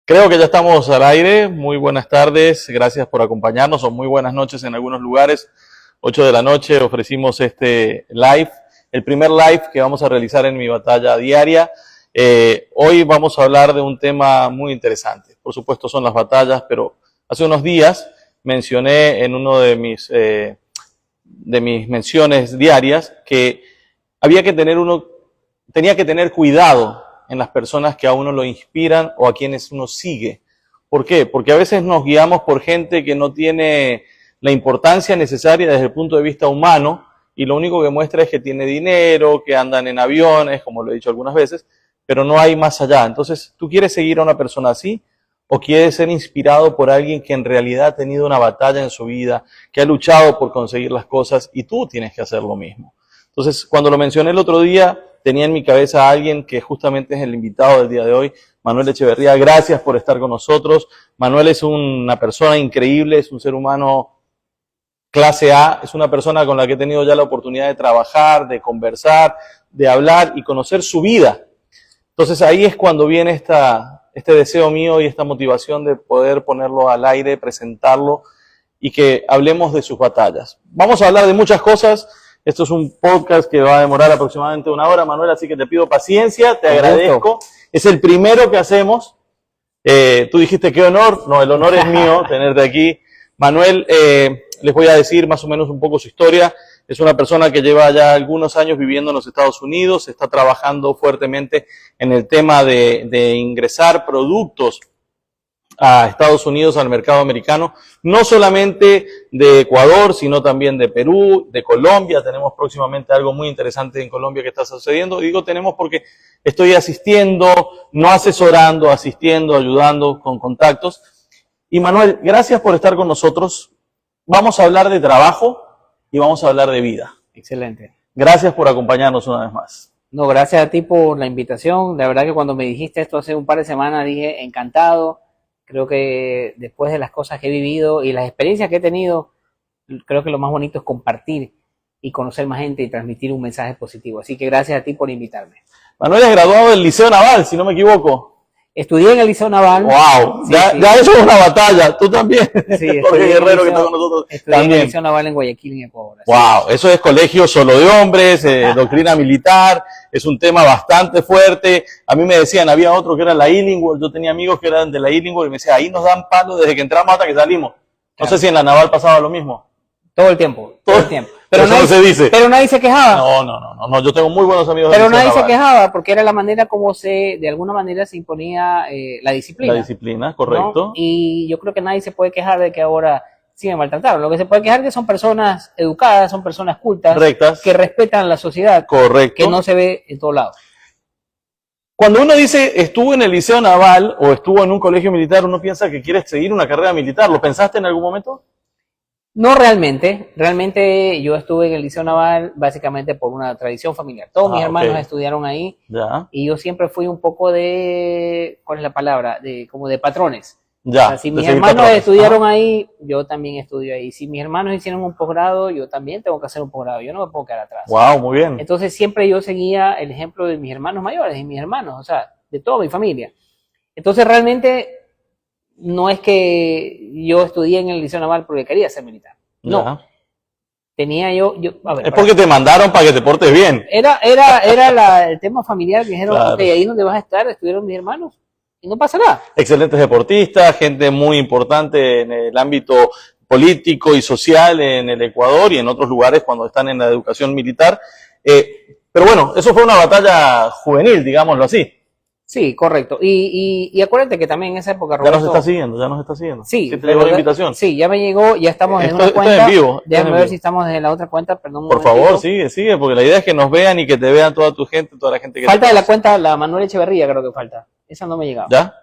Creo que ya estamos al aire. Muy buenas tardes, gracias por acompañarnos, o muy buenas noches en algunos lugares. 8 de la noche ofrecimos este live, el primer live que vamos a realizar en mi batalla diaria. Hoy vamos a hablar de un tema muy interesante. Por supuesto son las batallas, pero hace unos días mencioné en uno de mis menciones diarias que tenía que tener cuidado en las personas que a uno lo inspiran o a quienes uno sigue. ¿Por qué? Porque a veces nos guiamos por gente que no tiene la importancia necesaria desde el punto de vista humano y lo único que muestra es que tiene dinero, que andan en aviones, como lo he dicho algunas veces, pero no hay más allá. Entonces, ¿tú quieres seguir a una persona así? ¿O quieres ser inspirado por alguien que en realidad ha tenido una batalla en su vida, que ha luchado por conseguir las cosas y tú tienes que hacer lo mismo? Entonces, cuando lo mencioné el otro día, tenía en mi cabeza a alguien que justamente es el invitado del día de hoy, Manuel Echeverría. Gracias por estar con nosotros. Manuel es una persona increíble, es un ser humano clase A, es una persona con la que he tenido ya la oportunidad de trabajar, de conversar, de hablar y conocer su vida. Entonces ahí es cuando viene este deseo mío y esta motivación de poder ponerlo al aire, presentarlo y que hablemos de sus batallas. Vamos a hablar de muchas cosas. Esto es un podcast que va a demorar aproximadamente 1 hora, Manuel, así que te pido paciencia, te agradezco. Es el primero que hacemos. Tú dijiste qué honor. No, el honor es mío tenerte aquí. Manuel, les voy a decir más o menos un poco su historia. Es una persona que lleva ya algunos años viviendo en los Estados Unidos, está trabajando fuertemente en el tema de ingresar productos a Estados Unidos, al mercado americano, no solamente de Ecuador, sino también de Perú, de Colombia. Tenemos próximamente algo muy interesante en Colombia que está sucediendo. Y digo tenemos porque estoy asistiendo, no asesorando, asistiendo, ayudando con contactos. Y Manuel, gracias por estar con nosotros. Vamos a hablar de trabajo y vamos a hablar de vida. Excelente. Gracias por acompañarnos una vez más. No, gracias a ti por la invitación. La verdad que cuando me dijiste esto hace un par de semanas dije encantado. Creo que después de las cosas que he vivido y las experiencias que he tenido, creo que lo más bonito es compartir y conocer más gente y transmitir un mensaje positivo. Así que gracias a ti por invitarme. Manuel es graduado del Liceo Naval, si no me equivoco. Estudié en el Liceo Naval. ¡Wow! Sí, ya eso es una batalla. ¿Tú también? Sí, Jorge Guerrero, que está con nosotros. Estudié en el Liceo Naval en Guayaquil, en Ecuador. ¡Wow! Eso es colegio solo de hombres, doctrina militar. Es un tema bastante fuerte. A mí me decían, había otro que era la Illingworth. Yo tenía amigos que eran de la Illingworth y me decían, ahí nos dan palo desde que entramos hasta que salimos. No sé si en la Naval pasaba lo mismo. Todo el tiempo, todo el tiempo. Pero nadie, no se dice. Pero nadie se quejaba. No, yo tengo muy buenos amigos. Pero nadie se quejaba porque era la manera como de alguna manera se imponía la disciplina. La disciplina, correcto. ¿No? Y yo creo que nadie se puede quejar de que ahora siguen maltratados. Lo que se puede quejar es que son personas educadas, son personas cultas, rectas, que respetan la sociedad, correcto, que no se ve en todos lados. Cuando uno dice estuvo en el Liceo Naval o estuvo en un colegio militar, uno piensa que quiere seguir una carrera militar. ¿Lo pensaste en algún momento? No realmente. Realmente yo estuve en el Liceo Naval básicamente por una tradición familiar. Todos mis hermanos estudiaron ahí. Ya. Y yo siempre fui un poco de, ¿cuál es la palabra? Como de patrones. Ya. O sea, si mis hermanos estudiaron ahí, yo también estudio ahí. Si mis hermanos hicieron un posgrado, yo también tengo que hacer un posgrado. Yo no me puedo quedar atrás. Wow, muy bien. Entonces siempre yo seguía el ejemplo de mis hermanos mayores y mis hermanos, o sea, de toda mi familia. Entonces realmente no es que yo estudié en el Liceo Naval porque quería ser militar. No. Ya. Tenía a ver, es porque te mandaron para que te portes bien. Era el tema familiar que dijeron, claro. Ok, ahí donde vas a estar, estuvieron mis hermanos y no pasa nada. Excelentes deportistas, gente muy importante en el ámbito político y social en el Ecuador y en otros lugares cuando están en la educación militar. Pero bueno, eso fue una batalla juvenil, digámoslo así. Sí, correcto. Y acuérdate que también en esa época, Roberto, ya nos está siguiendo. Sí. ¿Sí te llegó la invitación? Sí, ya me llegó, ya estamos en una cuenta. Está en vivo. Déjame ver si estamos en la otra cuenta, perdón. Por favor, sigue, porque la idea es que nos vean y que te vean toda tu gente, toda la gente que falta de la cuenta, la Manuel Echeverría creo que falta. Esa no me ha llegado. ¿Ya?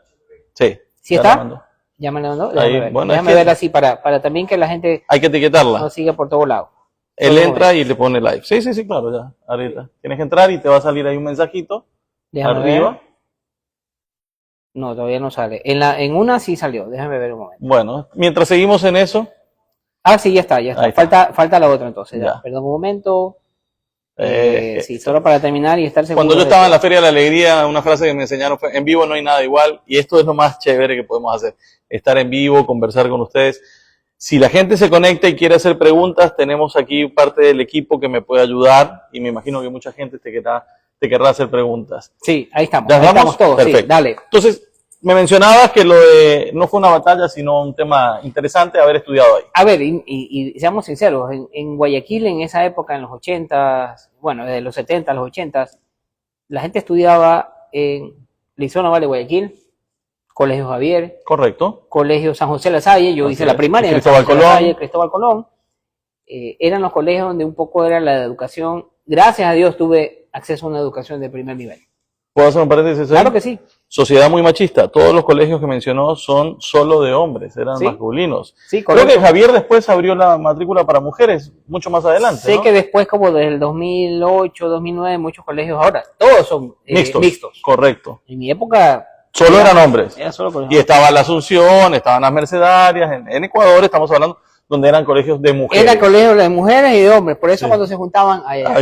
Sí. ¿Sí está? Ya me la mandó. Déjame ver así para también que la gente hay que etiquetarla. Nos siga por todos lados. Él entra y le pone live. Sí, claro, ya. Ahorita. Tienes que entrar y te va a salir ahí un mensajito. Déjame arriba. Ver. No, todavía no sale. En una sí salió. Déjame ver un momento. Bueno, mientras seguimos en eso. Ah, sí, ya está. Falta la otra entonces. Ya. Perdón un momento. Sí, solo para terminar y estar seguro. Cuando yo estaba en la Feria de la Alegría, una frase que me enseñaron fue: en vivo no hay nada igual, y esto es lo más chévere que podemos hacer, estar en vivo, conversar con ustedes. Si la gente se conecta y quiere hacer preguntas, tenemos aquí parte del equipo que me puede ayudar, y me imagino que mucha gente te querrá hacer preguntas. Sí, ahí estamos. ¿Ya Ahí estamos todos, perfecto. sí, dale. Entonces, me mencionabas que lo de no fue una batalla, sino un tema interesante haber estudiado ahí. A ver, y seamos sinceros, en Guayaquil en esa época, en los 80s, bueno, desde los 70 a los 80s, la gente estudiaba en Liceo Naval de Guayaquil, Colegio Javier, Correcto. Colegio San José La Salle, yo Así hice la es. primaria en Cristóbal San José La Colón. Salle, Cristóbal Colón. Eran los colegios donde un poco era la educación. Gracias a Dios tuve acceso a una educación de primer nivel. ¿Puedo hacer un paréntesis? Claro que sí. Sociedad muy machista. Todos los colegios que mencionó son solo de hombres, eran Sí. masculinos. Sí, Creo correcto. que Javier después abrió la matrícula para mujeres, mucho más adelante, Sé ¿no? que después, como desde el 2008, 2009, muchos colegios ahora, todos son mixtos. Correcto. En mi época Solo eran hombres. era solo colegios. Y estaba la Asunción, estaban las Mercedarias. En Ecuador estamos hablando donde eran colegios de mujeres. Era colegio de mujeres y de hombres, por eso Sí. cuando se juntaban allá.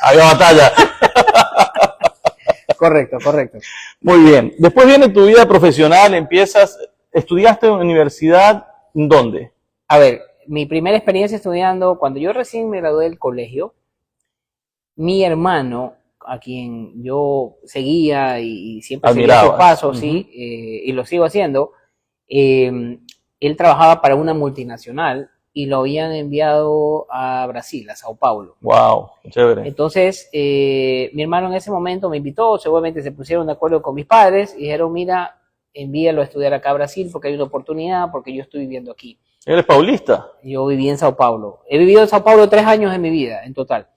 Había batalla. Correcto, correcto. Muy bien. Después viene tu vida profesional, estudiaste en universidad, ¿dónde? A ver, mi primera experiencia estudiando, cuando yo recién me gradué del colegio, mi hermano, a quien yo seguía y siempre seguía sus Admirabas. pasos, sí, y lo sigo haciendo, él trabajaba para una multinacional y lo habían enviado a Brasil, a Sao Paulo. Wow, chévere. Entonces, mi hermano en ese momento me invitó, seguramente se pusieron de acuerdo con mis padres y dijeron, mira, envíalo a estudiar acá a Brasil porque hay una oportunidad, porque yo estoy viviendo aquí. ¿Eres paulista? Yo viví en Sao Paulo. He vivido en Sao Paulo 3 años en mi vida, en total.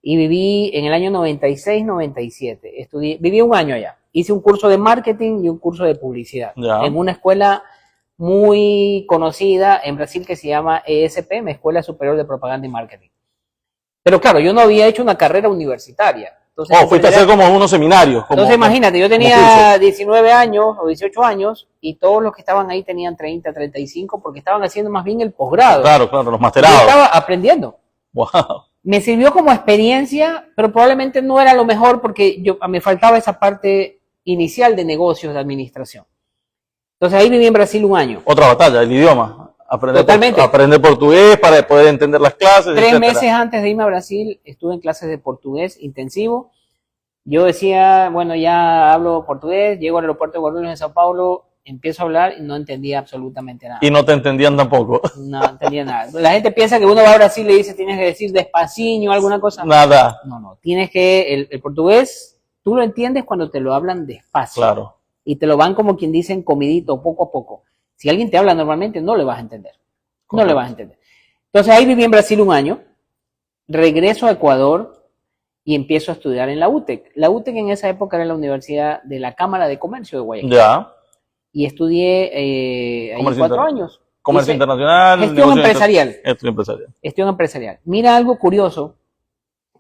Y viví en el año 96-97. Viví un año allá. Hice un curso de marketing y un curso de publicidad. Ya. En una escuela muy conocida en Brasil que se llama ESPM, Escuela Superior de Propaganda y Marketing. Pero claro, yo no había hecho una carrera universitaria. Entonces, Fuiste a hacer como unos seminarios. Entonces imagínate, yo tenía 19 años o 18 años y todos los que estaban ahí tenían 30, 35 porque estaban haciendo más bien el posgrado. Claro, los Yo masterados. estaba aprendiendo. Wow. Me sirvió como experiencia, pero probablemente no era lo mejor porque me faltaba esa parte inicial de negocios, de administración. Entonces ahí viví en Brasil un año. Otra batalla, el idioma. Totalmente. Aprender portugués para poder entender las clases. 3 etcétera. meses antes de irme a Brasil estuve en clases de portugués intensivo. Yo decía, bueno, ya hablo portugués, llego al aeropuerto de Guarulhos en Sao Paulo, empiezo a hablar y no entendía absolutamente nada. Y no te entendían tampoco. No entendía nada. La gente piensa que uno va a Brasil y le dice, tienes que decir despaciño, alguna cosa. Nada. No, tienes que, el portugués, tú lo entiendes cuando te lo hablan despacio. Claro. Y te lo van como quien dicen comidito, poco a poco. Si alguien te habla normalmente, no le vas a entender. No le vas a entender. Entonces ahí viví en Brasil un año, regreso a Ecuador y empiezo a estudiar en la UTEC. La UTEC en esa época era la Universidad de la Cámara de Comercio de Guayaquil. Ya. Y estudié ahí 4 años. Comercio Hice internacional. Gestión empresarial. Gestión empresarial. Gestión empresarial. Mira algo curioso,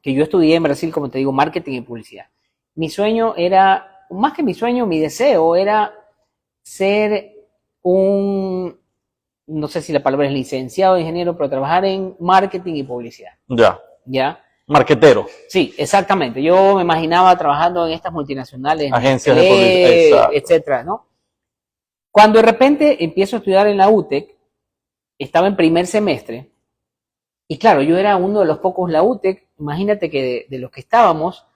que yo estudié en Brasil, como te digo, marketing y publicidad. Mi sueño era, más que mi sueño, mi deseo era ser no sé si la palabra es licenciado, ingeniero, pero trabajar en marketing y publicidad. Ya. ¿Ya? Marquetero. Sí, exactamente. Yo me imaginaba trabajando en estas multinacionales, Agencias de publicidad, etcétera, ¿no? Cuando de repente empiezo a estudiar en la UTEC, estaba en primer semestre, y claro, yo era uno de los pocos, la UTEC, imagínate que de los que estábamos,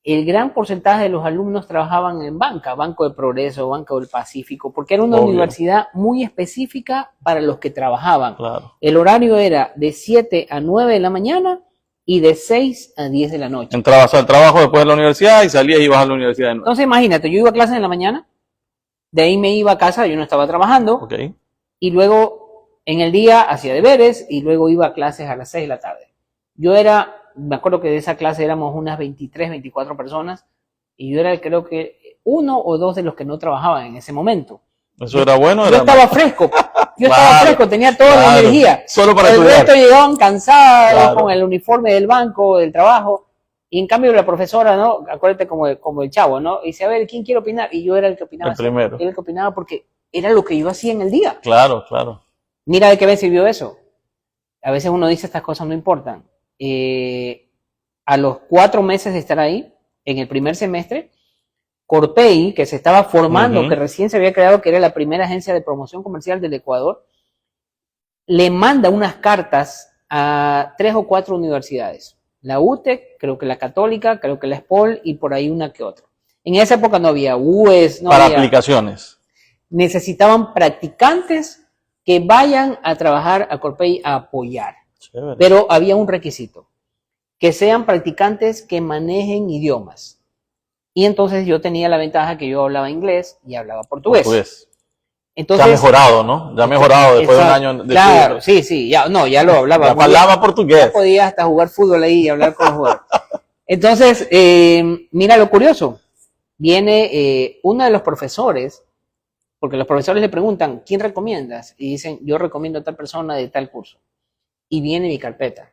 el gran porcentaje de los alumnos trabajaban en banca, Banco de Progreso, Banco del Pacífico, porque era una universidad muy específica para los que trabajaban. Claro. El horario era de 7 a 9 de la mañana y de 6 a 10 de la noche. Entrabas al trabajo después de la universidad y salías y ibas a la universidad de nuevo. Entonces imagínate, yo iba a clases en la mañana, de ahí me iba a casa, yo no estaba trabajando, Okay. y luego en el día hacía deberes y luego iba a clases a las 6 de la tarde. Me acuerdo que de esa clase éramos unas 23, 24 personas y yo era creo que 1 o 2 de los que no trabajaban en ese momento. ¿Eso era bueno? Yo estaba fresco, tenía toda la energía. Solo para el estudiar. resto llegaban cansados, Claro. con el uniforme del banco, del trabajo. Y en cambio la profesora, ¿no? Acuérdate como el chavo, ¿no? Y dice, a ver, ¿quién quiere opinar? Y yo era el que opinaba. El primero. Era el que opinaba porque era lo que yo hacía en el día. Claro, claro. Mira de qué me sirvió eso. A veces uno dice estas cosas no importan. a los 4 meses de estar ahí, en el primer semestre, Corpey, que se estaba formando, que recién se había creado, que era la primera agencia de promoción comercial del Ecuador, le manda unas cartas a 3 o 4 universidades. La UTEC, creo que la Católica, creo que la SPOL y por ahí una que otra. En esa época no había UES, no para había... aplicaciones. Necesitaban practicantes que vayan a trabajar a Corpey a apoyar. Chévere. Pero había un requisito, que sean practicantes que manejen idiomas. Y entonces yo tenía la ventaja que yo hablaba inglés y hablaba portugués. Entonces, ya ha mejorado, ¿no? Ya ha mejorado después de un año de claro, estudio. sí, ya lo hablaba. Ya hablaba portugués. Ya podía hasta jugar fútbol ahí y hablar con los jugadores. Entonces, mira lo curioso. Viene uno de los profesores, porque los profesores le preguntan, ¿quién recomiendas? Y dicen, yo recomiendo a tal persona de tal curso. Y viene mi carpeta.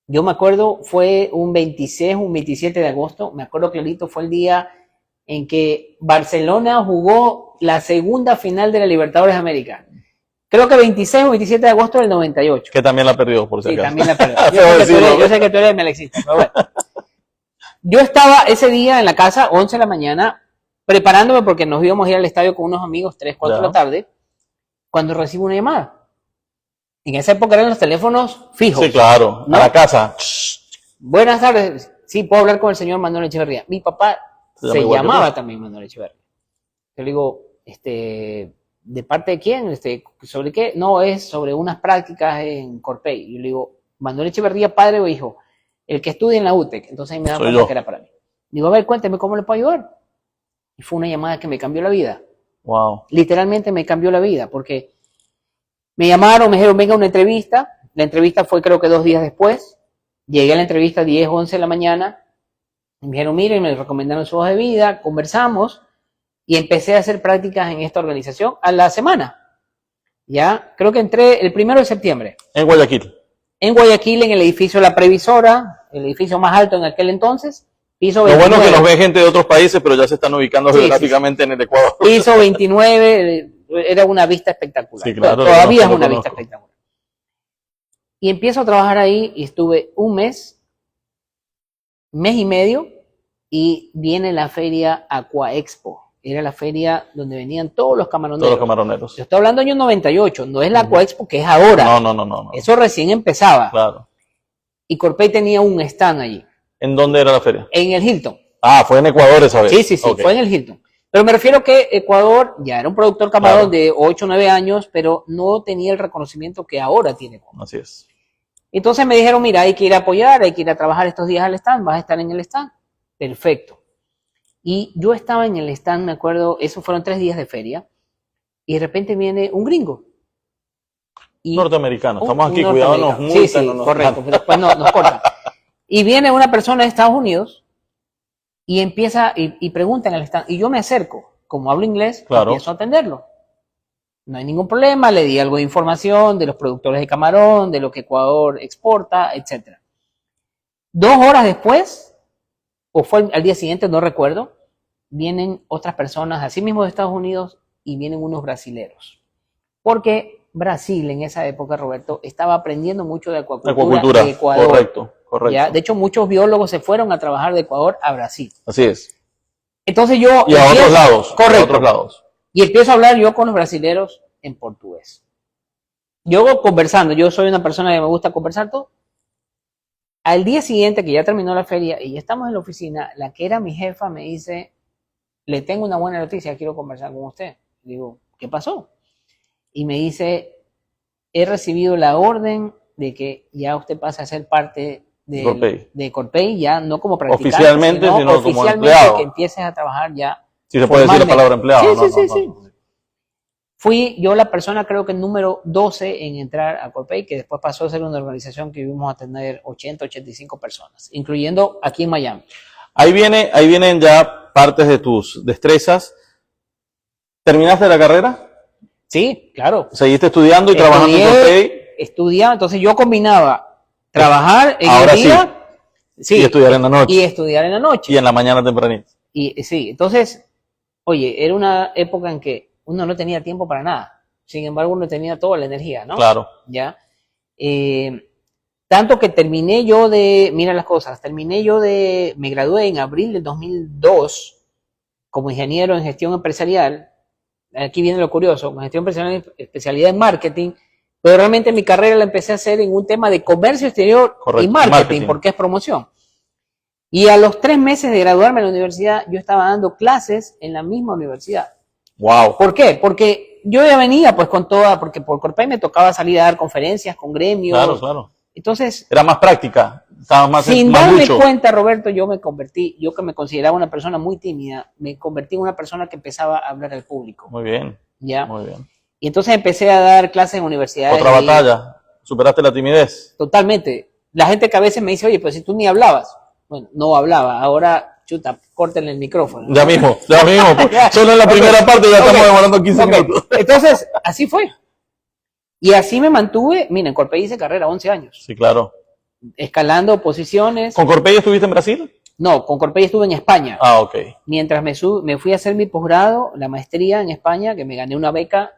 Yo me acuerdo, fue un 26, un 27 de agosto, me acuerdo clarito, fue el día en que Barcelona jugó la segunda final de la Libertadores de América. Creo que 26 o 27 de agosto del 98. Que también la perdió, por si acaso. Sí, también la perdió. Yo sé que tú eres melexista, pero bueno. Yo estaba ese día en la casa, 11 de la mañana, preparándome porque nos íbamos a ir al estadio con unos amigos, 3, 4 de la tarde, cuando recibo una llamada. En esa época eran los teléfonos fijos. Sí, claro, ¿no? A la casa. Buenas tardes, sí, puedo hablar con el señor Manuel Echeverría. Mi papá se llamaba también Manuel Echeverría. Yo le digo, ¿de parte de quién? ¿Sobre qué? No, es sobre unas prácticas en Corpey. Yo le digo, Manuel Echeverría, padre o hijo, el que estudia en la UTEC. Entonces ahí me da cuenta que era para mí. Digo, a ver, cuénteme cómo le puedo ayudar. Y fue una llamada que me cambió la vida. Wow. Literalmente me cambió la vida, porque me llamaron, me dijeron, venga a una entrevista. La entrevista fue creo que 2 días después. Llegué a la entrevista 10, 11 de la mañana. Me dijeron, miren, me recomendaron su hoja de vida, conversamos y empecé a hacer prácticas en esta organización a la semana. Ya, creo que entré el 1 de septiembre. En Guayaquil. En Guayaquil, en el edificio La Previsora, el edificio más alto en aquel entonces. Piso 29. Lo bueno es que nos ve gente de otros países, pero ya se están ubicando geográficamente en el Ecuador. Piso 29, era una vista espectacular. Sí, claro, todavía es una vista espectacular. Y empiezo a trabajar ahí y estuve un mes y medio, y viene la feria Aquaexpo. Era la feria donde venían todos los camaroneros. Todos los camaroneros. Yo estoy hablando año 98, no es la Aquaexpo que es ahora. No. Eso recién empezaba. Claro. Y Corpey tenía un stand allí. ¿En dónde era la feria? En el Hilton. Ah, fue en Ecuador esa vez. Sí, okay. Fue en el Hilton. Pero me refiero que Ecuador ya era un productor camarón de 8 o 9 años, pero no tenía el reconocimiento que ahora tiene. Así es. Entonces me dijeron, mira, hay que ir a apoyar, hay que ir a trabajar estos días al stand, vas a estar en el stand. Perfecto. Y yo estaba en el stand, me acuerdo, esos fueron 3 días de feria, y de repente viene un gringo. Norteamericano, estamos aquí, cuidado, nos multan. Sí, correcto, después nos cortan. Y viene una persona de Estados Unidos y empieza y pregunta en el stand, y yo me acerco, como hablo inglés, empiezo a atenderlo. No hay ningún problema, le di algo de información de los productores de camarón, de lo que Ecuador exporta, etc. 2 horas después, o fue al día siguiente, no recuerdo, vienen otras personas, así mismo de Estados Unidos, y vienen unos brasileros. Porque Brasil en esa época, Roberto, estaba aprendiendo mucho de acuacultura de Ecuador. Correcto. ¿Ya? De hecho, muchos biólogos se fueron a trabajar de Ecuador a Brasil. Así es. Entonces yo... Y a otros lados. Correcto. A otros lados. Y empiezo a hablar yo con los brasileros en portugués. Yo conversando, yo soy una persona que me gusta conversar todo. Al día siguiente, que ya terminó la feria y ya estamos en la oficina, la que era mi jefa me dice, le tengo una buena noticia, quiero conversar con usted. Digo, ¿qué pasó? Y me dice, he recibido la orden de que ya usted pase a ser parte de Corpey, ya no como practicante, oficialmente, sino como empleado. Que empieces a trabajar ya. Sí, se puede decir la palabra empleado. Sí. Fui yo la persona, creo que número 12 en entrar a Corpey, que después pasó a ser una organización que íbamos a tener 80, 85 personas, incluyendo aquí en Miami. Ahí vienen ya partes de tus destrezas. ¿Terminaste la carrera? Sí, claro. ¿Seguiste estudiando y trabajando en Corpey? Estudiaba, entonces yo combinaba trabajar en el día y estudiar en la noche. Y estudiar en la noche. Y en la mañana tempranito. Y sí, entonces, oye, era una época en que uno no tenía tiempo para nada. Sin embargo, uno tenía toda la energía, ¿no? Claro. ¿Ya? Tanto que terminé yo de, mira las cosas, me gradué en abril del 2002 como ingeniero en gestión empresarial. Aquí viene lo curioso, con gestión empresarial, especialidad en marketing, pero realmente mi carrera la empecé a hacer en un tema de comercio exterior. Correcto, y marketing, porque es promoción. Y a los 3 meses de graduarme en la universidad, yo estaba dando clases en la misma universidad. Wow. ¿Por qué? Porque yo ya venía pues con toda, porque por Corpay me tocaba salir a dar conferencias con gremios. Claro, claro. Entonces, era más práctica, estaba más sin más darme ducho. cuenta, Roberto, yo que me consideraba una persona muy tímida, me convertí en una persona que empezaba a hablar al público. Muy bien, ¿Ya? muy bien. Y entonces empecé a dar clases en universidades. Otra batalla, superaste la timidez. Totalmente. La gente que a veces me dice, oye, pues si tú ni hablabas. Bueno, no hablaba, ahora, chuta, córtenle el micrófono. Ya mismo. Solo en la primera parte ya estamos demorando 15 minutos. Entonces, así fue. Y así me mantuve, miren, en Corpey hice carrera 11 años. Sí, claro. Escalando posiciones. ¿Con Corpey estuviste en Brasil? No, con Corpey estuve en España. Ah, ok. Mientras me fui a hacer mi posgrado, la maestría en España, que me gané una beca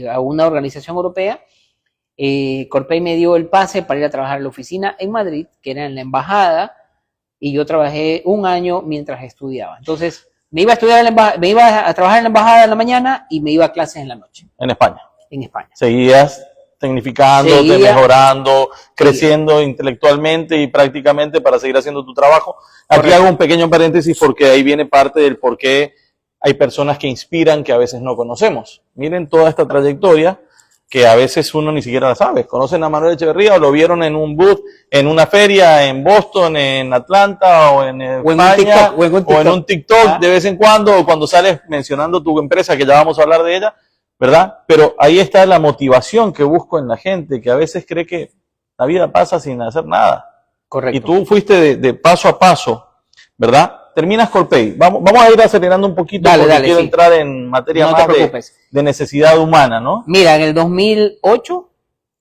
a una organización europea, Corpey me dio el pase para ir a trabajar en la oficina en Madrid, que era en la embajada, y yo trabajé un año mientras estudiaba. Entonces, me iba a trabajar en la embajada en la mañana y me iba a clases en la noche. En España. En España. Seguías tecnificándote, mejorando, creciendo intelectualmente y prácticamente para seguir haciendo tu trabajo. Aquí Correcto. hago un pequeño paréntesis porque ahí viene parte del por qué hay personas que inspiran que a veces no conocemos. Miren toda esta trayectoria que a veces uno ni siquiera la sabe. ¿Conocen a Manuel Echeverría o lo vieron en un booth, en una feria en Boston, en Atlanta o en España o en un TikTok de vez en cuando, o cuando sales mencionando tu empresa, que ya vamos a hablar de ella, ¿verdad? Pero ahí está la motivación que busco en la gente, que a veces cree que la vida pasa sin hacer nada. Correcto. Y tú fuiste de paso a paso, ¿verdad? Terminas Corpey. Vamos a ir acelerando un poquito porque quiero entrar en materia más de necesidad humana, ¿no? Mira, en el 2008,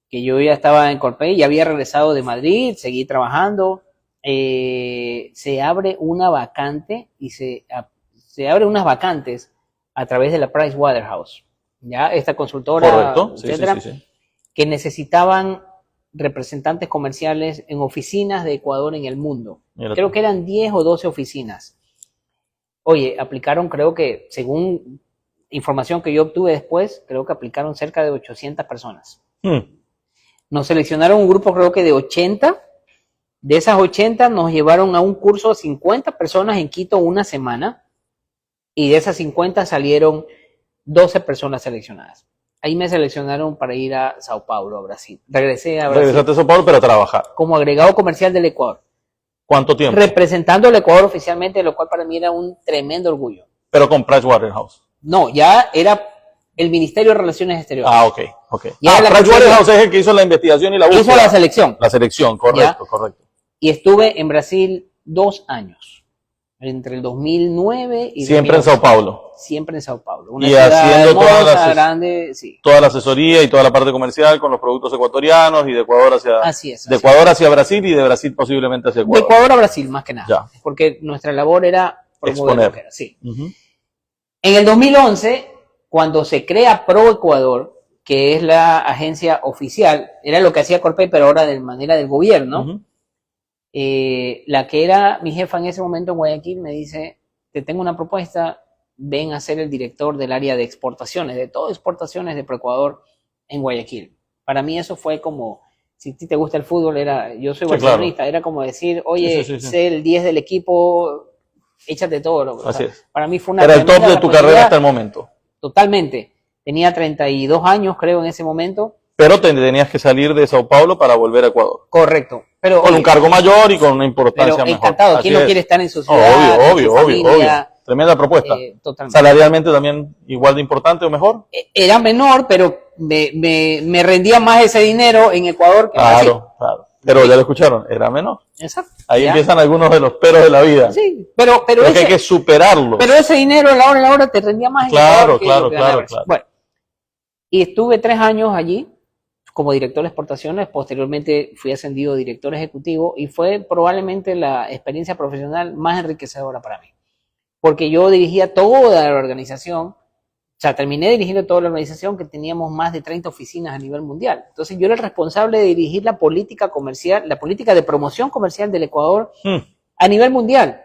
que yo ya estaba en Corpey, ya había regresado de Madrid, seguí trabajando, se abre una vacante y se abre unas vacantes a través de la Pricewaterhouse, ya esta consultora, correcto, etcétera, sí. Que necesitaban representantes comerciales en oficinas de Ecuador en el mundo. Creo que eran 10 o 12 oficinas. Oye, aplicaron, creo que, según información que yo obtuve después, creo que aplicaron cerca de 800 personas. Nos seleccionaron un grupo, creo que de 80. De esas 80 nos llevaron a un curso de 50 personas en Quito una semana. Y de esas 50 salieron 12 personas seleccionadas. Ahí me seleccionaron para ir a Sao Paulo, a Brasil. Regresé a Brasil. Regresaste a Sao Paulo, pero a trabajar. Como agregado comercial del Ecuador. ¿Cuánto tiempo? Representando al Ecuador oficialmente, lo cual para mí era un tremendo orgullo. Pero con Pricewaterhouse. No, ya era el Ministerio de Relaciones Exteriores. Ah, ok. Pricewaterhouse es el que hizo la investigación y la búsqueda. Hizo la selección. La selección, correcto, correcto. Y estuve en Brasil 2 años. Entre el 2009 y siempre 2011. En Sao Paulo. Siempre en Sao Paulo. Una y ciudad haciendo hermosa, grande, sí. Toda la asesoría y toda la parte comercial con los productos ecuatorianos y de Ecuador hacia Ecuador hacia Brasil y de Brasil posiblemente hacia Ecuador. De Ecuador a Brasil, más que nada. Ya. Porque nuestra labor era promover exponer. Sí. En el 2011, cuando se crea Pro Ecuador, que es la agencia oficial, era lo que hacía Corpey, pero ahora de manera del gobierno, la que era mi jefa en ese momento en Guayaquil me dice, te tengo una propuesta, ven a ser el director del área de exportaciones, de todo exportaciones de Proecuador en Guayaquil. Para mí eso fue como, si a ti te gusta el fútbol, yo soy barcelonista, claro. Era como decir, oye, sé el 10 del equipo, échate todo. Así es. Para mí fue una... Era el top de tu carrera hasta el momento. Totalmente. Tenía 32 años, creo, en ese momento. Pero tenías que salir de Sao Paulo para volver a Ecuador. Correcto. Pero, con un cargo mayor y con una importancia mejor. Encantado. ¿Quién no quiere estar en su ciudad? Obvio. Tremenda propuesta. Totalmente. ¿Salarialmente también igual de importante o mejor? Era menor, pero me rendía más ese dinero en Ecuador que en Brasil. Claro. Pero ya lo escucharon, era menor. Exacto. Ahí empiezan algunos de los peros de la vida. Sí, pero que hay que superarlo. Pero ese dinero a la hora te rendía más en Ecuador que claro. Bueno, y estuve 3 años allí como director de exportaciones, posteriormente fui ascendido a director ejecutivo y fue probablemente la experiencia profesional más enriquecedora para mí, porque yo dirigía toda la organización sea, terminé dirigiendo toda la organización, que teníamos más de 30 oficinas a nivel mundial. Entonces yo era el responsable de dirigir la política comercial, la política de promoción comercial del Ecuador a nivel mundial.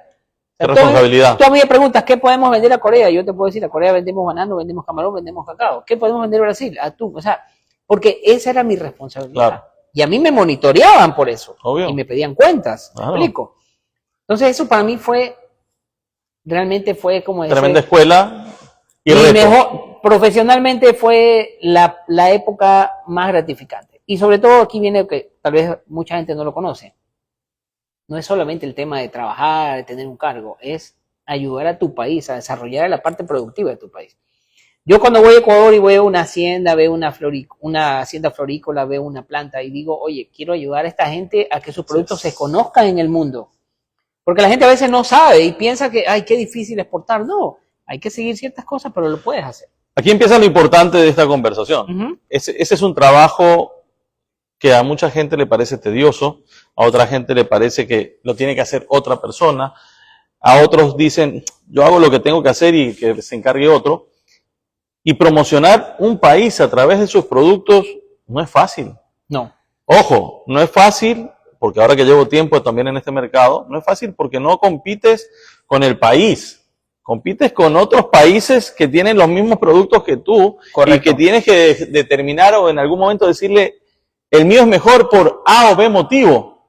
Qué responsabilidad. Tú a mí me preguntas, ¿qué podemos vender a Corea? Yo te puedo decir, a Corea vendemos banano, vendemos camarón, vendemos cacao. ¿Qué podemos vender a Brasil? Atún. O sea, porque esa era mi responsabilidad. Claro. Y a mí me monitoreaban por eso. Obvio. Y me pedían cuentas. Claro. ¿Me explico? Entonces eso para mí realmente fue como decir, tremenda escuela y mejor, profesionalmente fue la época más gratificante. Y sobre todo aquí viene que tal vez mucha gente no lo conoce. No es solamente el tema de trabajar, de tener un cargo, es ayudar a tu país a desarrollar la parte productiva de tu país. Yo cuando voy a Ecuador y veo una hacienda, veo una hacienda florícola, veo una planta y digo, oye, quiero ayudar a esta gente a que sus productos se conozcan en el mundo. Porque la gente a veces no sabe y piensa que, ay, qué difícil exportar. No, hay que seguir ciertas cosas, pero lo puedes hacer. Aquí empieza lo importante de esta conversación. Ese es un trabajo que a mucha gente le parece tedioso, a otra gente le parece que lo tiene que hacer otra persona, a otros dicen, yo hago lo que tengo que hacer y que se encargue otro. Y promocionar un país a través de sus productos no es fácil. No. Ojo, no es fácil, porque ahora que llevo tiempo también en este mercado, no es fácil porque no compites con el país. Compites con otros países que tienen los mismos productos que tú. Correcto. Y que tienes que determinar o en algún momento decirle, el mío es mejor por A o B motivo.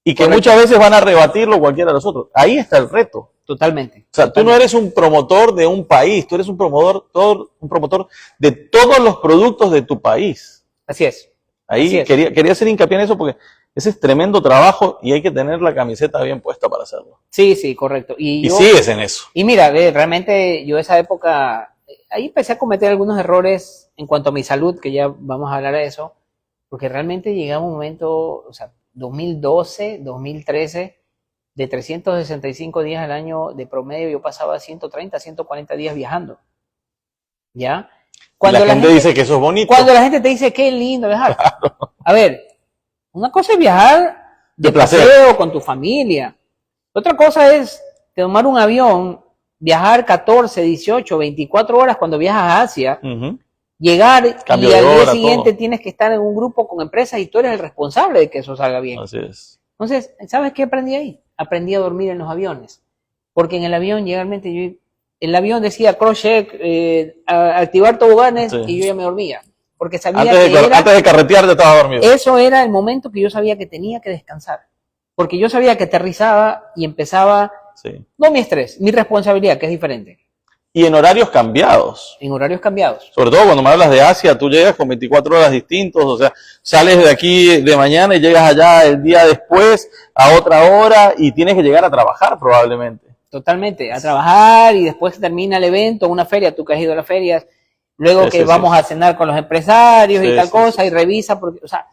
Y que muchas veces van a rebatirlo cualquiera de los otros. Ahí está el reto. Totalmente. O sea, tú no eres un promotor de un país, tú eres un promotor de todos los productos de tu país. Así es. Ahí Así es. Quería hacer hincapié en eso porque ese es tremendo trabajo y hay que tener la camiseta bien puesta para hacerlo. Sí, sí, correcto. Y sigues en eso. Y mira, realmente yo esa época, ahí empecé a cometer algunos errores en cuanto a mi salud, que ya vamos a hablar de eso, porque realmente llegaba un momento, o sea, 2012, 2013, de 365 días al año de promedio, yo pasaba 130, 140 días viajando. ¿Ya? Cuando la gente dice que eso es bonito. Cuando la gente te dice, qué lindo viajar. Claro. A ver, una cosa es viajar de paseo con tu familia. Otra cosa es tomar un avión, viajar 14, 18, 24 horas cuando viajas a Asia, llegar Cambio y al día hora, siguiente todo. Tienes que estar en un grupo con empresas y tú eres el responsable de que eso salga bien. Así es. Entonces, ¿sabes qué aprendí ahí? Aprendí a dormir en los aviones. Porque en el avión, generalmente, el avión decía cross-check, activar toboganes, sí. Y yo ya me dormía. Porque sabía antes de carretear ya estaba dormido. Eso era el momento que yo sabía que tenía que descansar. Porque yo sabía que aterrizaba y empezaba, sí. No mi estrés, mi responsabilidad, que es diferente. Y en horarios cambiados. En horarios cambiados. Sobre todo cuando me hablas de Asia, tú llegas con 24 horas distintos, o sea, sales de aquí de mañana y llegas allá el día después a otra hora y tienes que llegar a trabajar probablemente. Totalmente, a trabajar y después termina el evento, una feria, tú que has ido a las ferias, luego sí, que sí, vamos a cenar con los empresarios y tal cosa y revisa, porque, o sea,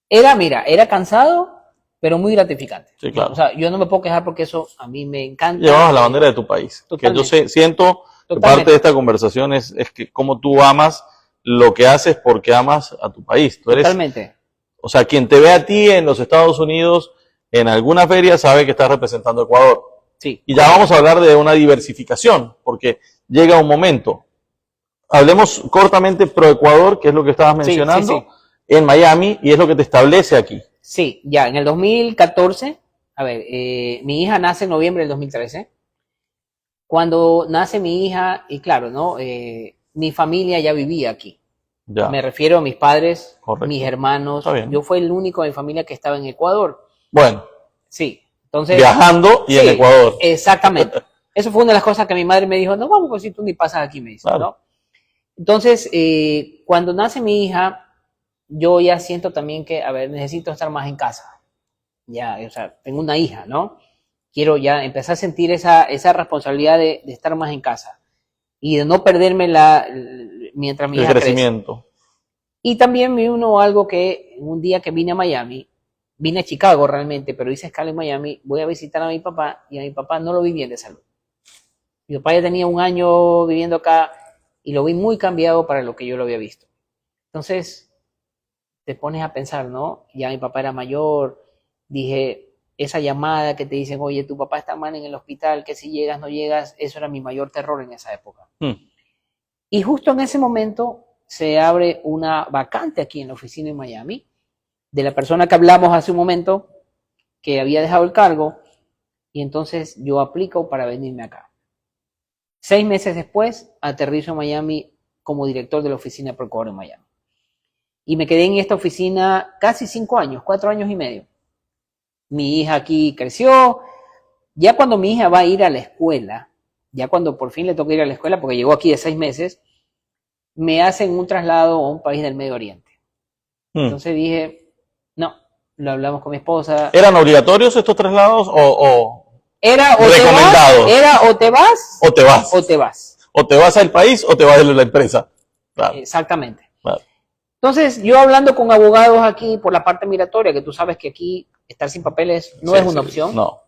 era cansado, pero muy gratificante. Sí, claro. O sea, yo no me puedo quejar porque eso a mí me encanta. Llevabas la bandera de tu país. Totalmente. Que yo siento que parte de esta conversación es que cómo tú amas lo que haces porque amas a tu país. Tú eres, totalmente. O sea, quien te ve a ti en los Estados Unidos en alguna feria sabe que estás representando a Ecuador. Sí. Y ya vamos a hablar de una diversificación, porque llega un momento. Hablemos cortamente pro Ecuador, que es lo que estabas mencionando, sí, en Miami, y es lo que te establece aquí. Sí, ya, en el 2014, a ver, mi hija nace en noviembre del 2013. Cuando nace mi hija, y claro, ¿no? Mi familia ya vivía aquí. Ya. Me refiero a mis padres, correcto, mis hermanos. Yo fui el único de mi familia que estaba en Ecuador. Bueno. Sí. Entonces, viajando y sí, en Ecuador. Exactamente. Eso fue una de las cosas que mi madre me dijo, no, vamos, pues si tú ni pasas aquí, me dice, claro. ¿No? Entonces, cuando nace mi hija, yo ya siento también que, a ver, necesito estar más en casa. Ya, o sea, tengo una hija, ¿no? Quiero ya empezar a sentir esa responsabilidad de estar más en casa y de no perderme mientras mi hija crece. El crecimiento. Y también me uno algo que un día que vine a Miami, vine a Chicago realmente, pero hice escala en Miami, voy a visitar a mi papá y a mi papá no lo vi bien de salud. Mi papá ya tenía un año viviendo acá y lo vi muy cambiado para lo que yo lo había visto. Entonces, te pones a pensar, ¿no? Ya mi papá era mayor, dije, esa llamada que te dicen, oye, tu papá está mal en el hospital, que si llegas, no llegas, eso era mi mayor terror en esa época. Y justo en ese momento se abre una vacante aquí en la oficina en Miami de la persona que hablamos hace un momento, que había dejado el cargo, y entonces yo aplico para venirme acá. 6 meses después, aterrizo en Miami como director de la oficina de Procore en Miami. Y me quedé en esta oficina casi 5 años, 4 años y medio. Mi hija aquí creció. Ya cuando mi hija va a ir a la escuela, ya cuando por fin le toca ir a la escuela, porque llegó aquí de 6 meses, me hacen un traslado a un país del Medio Oriente. Entonces dije, no, lo hablamos con mi esposa. ¿Eran obligatorios estos traslados o era o recomendados? O te vas o te vas. O te vas. O te vas al país o te vas de la empresa. Claro. Exactamente. Claro. Entonces, yo hablando con abogados aquí por la parte migratoria, que tú sabes que aquí estar sin papeles no es una opción. No.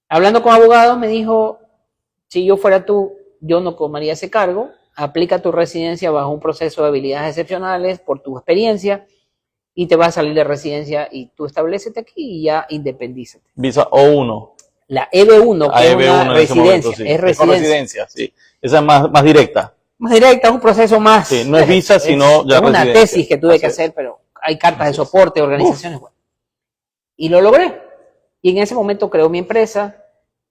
Hablando con abogados me dijo, si yo fuera tú, yo no tomaría ese cargo, aplica tu residencia bajo un proceso de habilidades excepcionales por tu experiencia y te vas a salir de residencia y tú establecete aquí y ya independízate. Visa O1. La EB1, que es una residencia, momento, sí. es residencia. Sí. Esa es más directa. Más directa, es un proceso más. Sí, no es visa, sino ya es una residencia. tesis que tuve que hacer, pero hay cartas de soporte, organizaciones. Bueno. Y lo logré. Y en ese momento creo mi empresa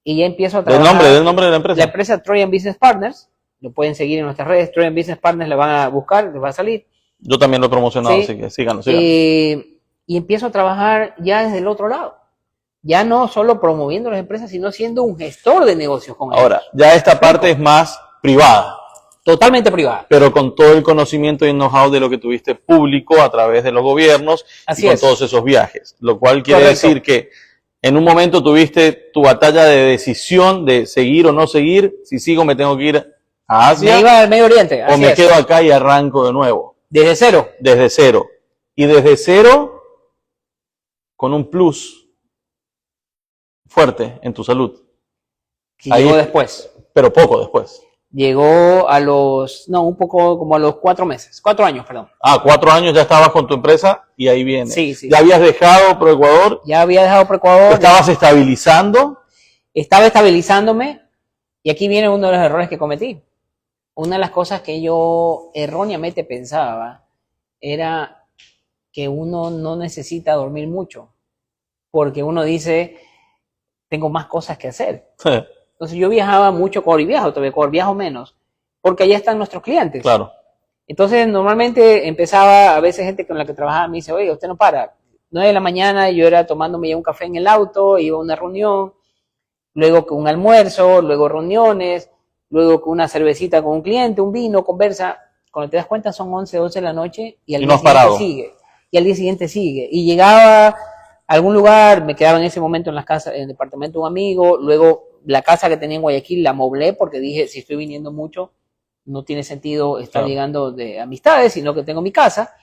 y ya empiezo a trabajar. ¿Del nombre de la empresa? La empresa Trojan Business Partners. Lo pueden seguir en nuestras redes. Trojan Business Partners le van a buscar, les va a salir. Yo también lo he promocionado, Sí. así que síganos. Y empiezo a trabajar ya desde el otro lado. Ya no solo promoviendo las empresas, sino siendo un gestor de negocios con ellos. Ahora, ya esta parte es más privada. Totalmente privada. Pero con todo el conocimiento y know-how de lo que tuviste público a través de los gobiernos Así y con es. todos esos viajes. Lo cual quiere Correcto. decir que en un momento tuviste tu batalla de decisión de seguir o no seguir. Si sigo, me tengo que ir a Asia. Me iba al Medio Oriente. O así me es. quedo acá y arranco de nuevo. Desde cero. Desde cero. Y desde cero, con un plus fuerte en tu salud. Que Ahí- llegó después. Pero poco después. Llegó a un poco como a los 4 meses. 4 años, perdón. 4 años ya estabas con tu empresa y ahí viene. Sí, sí. Ya habías dejado Pro Ecuador, Ya había dejado por Ecuador. te estabas estabilizando. Estaba estabilizándome. Y aquí viene uno de los errores que cometí. Una de las cosas que yo erróneamente pensaba era que uno no necesita dormir mucho. Porque uno dice, tengo más cosas que hacer. Entonces yo viajaba mucho, Ecuador y viajo, todavía Ecuador viajo menos, porque allá están nuestros clientes. Claro. Entonces normalmente empezaba, a veces gente con la que trabajaba me dice, oye, usted no para. 9 de la mañana yo era tomándome ya un café en el auto, iba a una reunión, luego con un almuerzo, luego reuniones, luego con una cervecita con un cliente, un vino, conversa. Cuando te das cuenta son 11, 12 de la noche y al Y día no has siguiente parado. sigue. Y al día siguiente sigue. Y llegaba a algún lugar, me quedaba en ese momento en la casa, en el departamento de un amigo, luego la casa que tenía en Guayaquil la amoblé porque dije, si estoy viniendo mucho, no tiene sentido estar Claro. llegando de amistades, sino que tengo mi casa.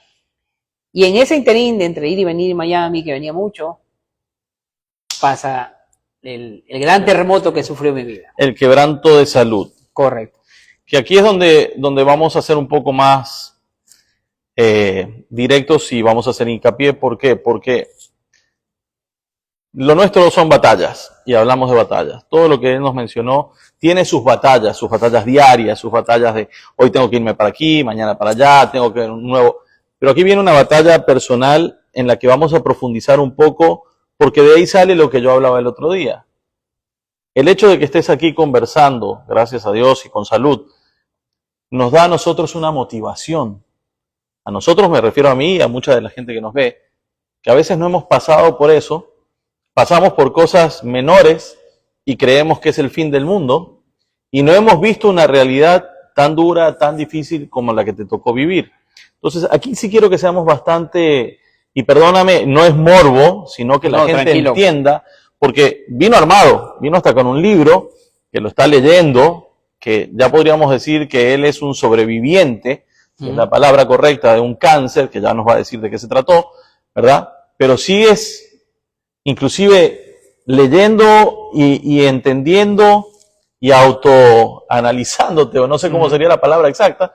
Y en ese interín de entre ir y venir a Miami, que venía mucho, pasa el gran terremoto que sufrió mi vida. El quebranto de salud. Correcto. Que aquí es donde vamos a hacer un poco más directos y vamos a hacer hincapié. ¿Por qué? Porque lo nuestro son batallas, y hablamos de batallas. Todo lo que él nos mencionó tiene sus batallas diarias, sus batallas de hoy tengo que irme para aquí, mañana para allá, tengo que ver un nuevo. Pero aquí viene una batalla personal en la que vamos a profundizar un poco, porque de ahí sale lo que yo hablaba el otro día. El hecho de que estés aquí conversando, gracias a Dios y con salud, nos da a nosotros una motivación. A nosotros, me refiero a mí y a mucha de la gente que nos ve, que a veces no hemos pasado por eso, pasamos por cosas menores y creemos que es el fin del mundo y no hemos visto una realidad tan dura, tan difícil como la que te tocó vivir. Entonces, aquí sí quiero que seamos bastante, y perdóname, no es morbo, sino que la gente tranquilo. entienda, porque vino armado, vino hasta con un libro, que lo está leyendo, que ya podríamos decir que él es un sobreviviente, que es la palabra correcta, de un cáncer, que ya nos va a decir de qué se trató, ¿verdad? Pero sigues inclusive leyendo y entendiendo y autoanalizándote, o no sé cómo sería la palabra exacta,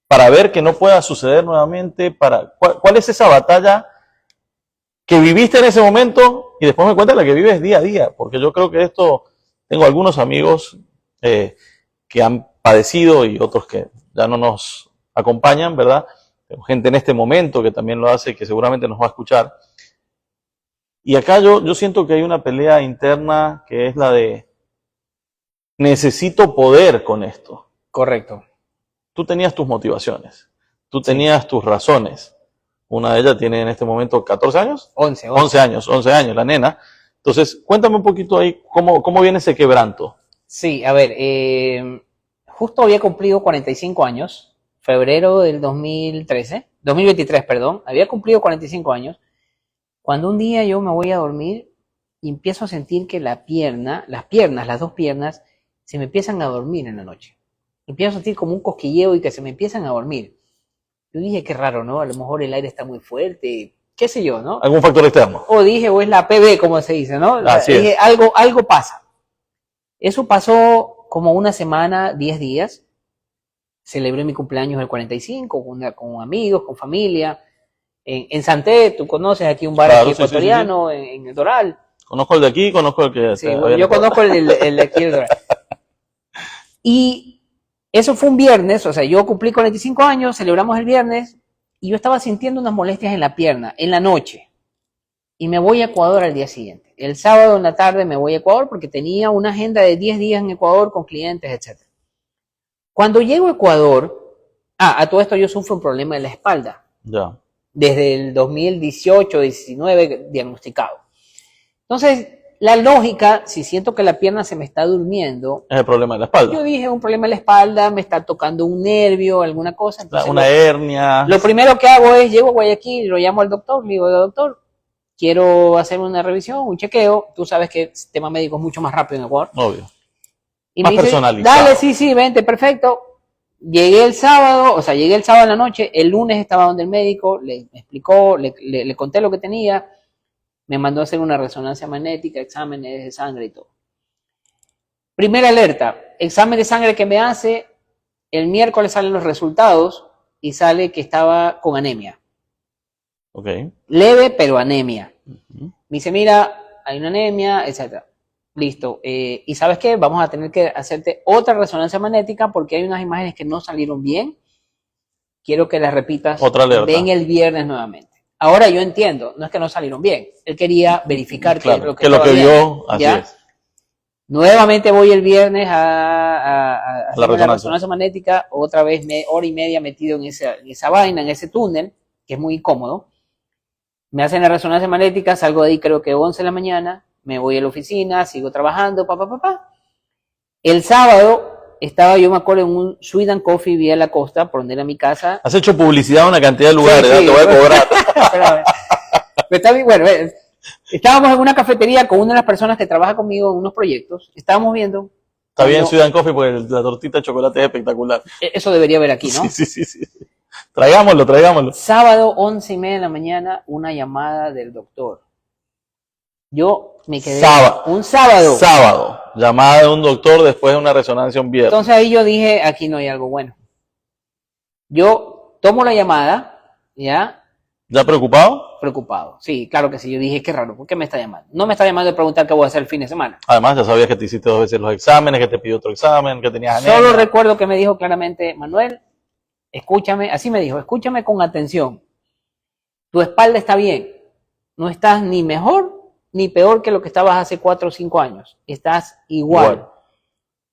para ver que no pueda suceder nuevamente. ¿Cuál es esa batalla que viviste en ese momento y después me cuentas la que vives día a día? Porque yo creo que tengo algunos amigos que han padecido y otros que ya no nos acompañan, ¿verdad? Tenemos gente en este momento que también lo hace, que seguramente nos va a escuchar. Y acá yo siento que hay una pelea interna que es la de necesito poder con esto. Correcto. Tú tenías tus motivaciones, tú tenías tus razones. Una de ellas tiene en este momento 14 años. 11 años, la nena. Entonces, cuéntame un poquito ahí cómo viene ese quebranto. Sí, a ver, justo había cumplido 45 años, febrero del 2023, perdón, había cumplido 45 años, cuando un día yo me voy a dormir y empiezo a sentir que las dos piernas, se me empiezan a dormir en la noche. Empiezo a sentir como un cosquilleo y que se me empiezan a dormir. Yo dije, qué raro, ¿no? A lo mejor el aire está muy fuerte, qué sé yo, ¿no? ¿Algún factor externo? O dije, o es la PB, como se dice, ¿no? Así dije, es. algo pasa. Eso pasó como una semana, 10 días. Celebré mi cumpleaños del 45 con amigos, con familia. En Santé, tú conoces aquí un bar Claro, aquí sí, ecuatoriano, sí. En el Doral. Conozco el de aquí, conozco el que... Sí, yo conozco el de aquí del Doral. Y eso fue un viernes, o sea, yo cumplí 45 años, celebramos el viernes, y yo estaba sintiendo unas molestias en la pierna, en la noche. Y me voy a Ecuador al día siguiente. El sábado en la tarde me voy a Ecuador porque tenía una agenda de 10 días en Ecuador con clientes, etc. Cuando llego a Ecuador, a todo esto yo sufro un problema de la espalda. Ya. Desde el 2018-19 diagnosticado. Entonces, la lógica, si siento que la pierna se me está durmiendo... Es el problema de la espalda. Yo dije, un problema de la espalda, me está tocando un nervio, alguna cosa. Entonces, una hernia. Lo primero que hago es, llego a Guayaquil, lo llamo al doctor, le digo, doctor, quiero hacer una revisión, un chequeo. Tú sabes que el sistema médico es mucho más rápido en Ecuador. Obvio. Y más me dice, personalizado. dale, sí, vente, perfecto. Llegué el sábado en la noche, el lunes estaba donde el médico, le explicó, le conté lo que tenía, me mandó a hacer una resonancia magnética, exámenes de sangre y todo. Primera alerta, examen de sangre que me hace, el miércoles salen los resultados y sale que estaba con anemia. Okay. Leve, pero anemia. Me dice, mira, hay una anemia, etc. Listo. Y ¿sabes qué? Vamos a tener que hacerte otra resonancia magnética porque hay unas imágenes que no salieron bien. Quiero que las repitas. Otra alerta. Ven el viernes nuevamente. Ahora yo entiendo, no es que no salieron bien. Él quería verificar claro, que lo que vio, así ¿ya? es. Nuevamente voy el viernes a hacer la resonancia magnética, otra vez hora y media metido en esa vaina, en ese túnel, que es muy incómodo. Me hacen la resonancia magnética, salgo de ahí creo que 11 de la mañana, me voy a la oficina, sigo trabajando, El sábado estaba, yo me acuerdo, en un Sweet and Coffee vía la costa, por donde era mi casa. Has hecho publicidad a una cantidad de lugares, sí, te voy a cobrar. Pero está bien, bueno, estábamos en una cafetería con una de las personas que trabaja conmigo en unos proyectos. Estábamos viendo. Está bien Sweet and Coffee porque la tortita de chocolate es espectacular. Eso debería haber aquí, ¿no? Sí. Traigámoslo. Sábado, 11:30 de la mañana, una llamada del doctor. Yo me quedé. Un sábado. Sábado. Llamada de un doctor después de una resonancia un viernes. Entonces ahí yo dije, aquí no hay algo bueno. Yo tomo la llamada, ¿ya? ¿Ya preocupado? Preocupado, sí, claro que sí. Yo dije, qué raro, ¿por qué me está llamando? No me está llamando de preguntar qué voy a hacer el fin de semana. Además, ya sabías que te hiciste 2 veces los exámenes, que te pidió otro examen, que tenías anemia. Solo recuerdo que me dijo claramente, Manuel, escúchame, así me dijo, escúchame con atención. Tu espalda está bien. No estás ni mejor ni peor que lo que estabas hace 4 o 5 años. Estás igual.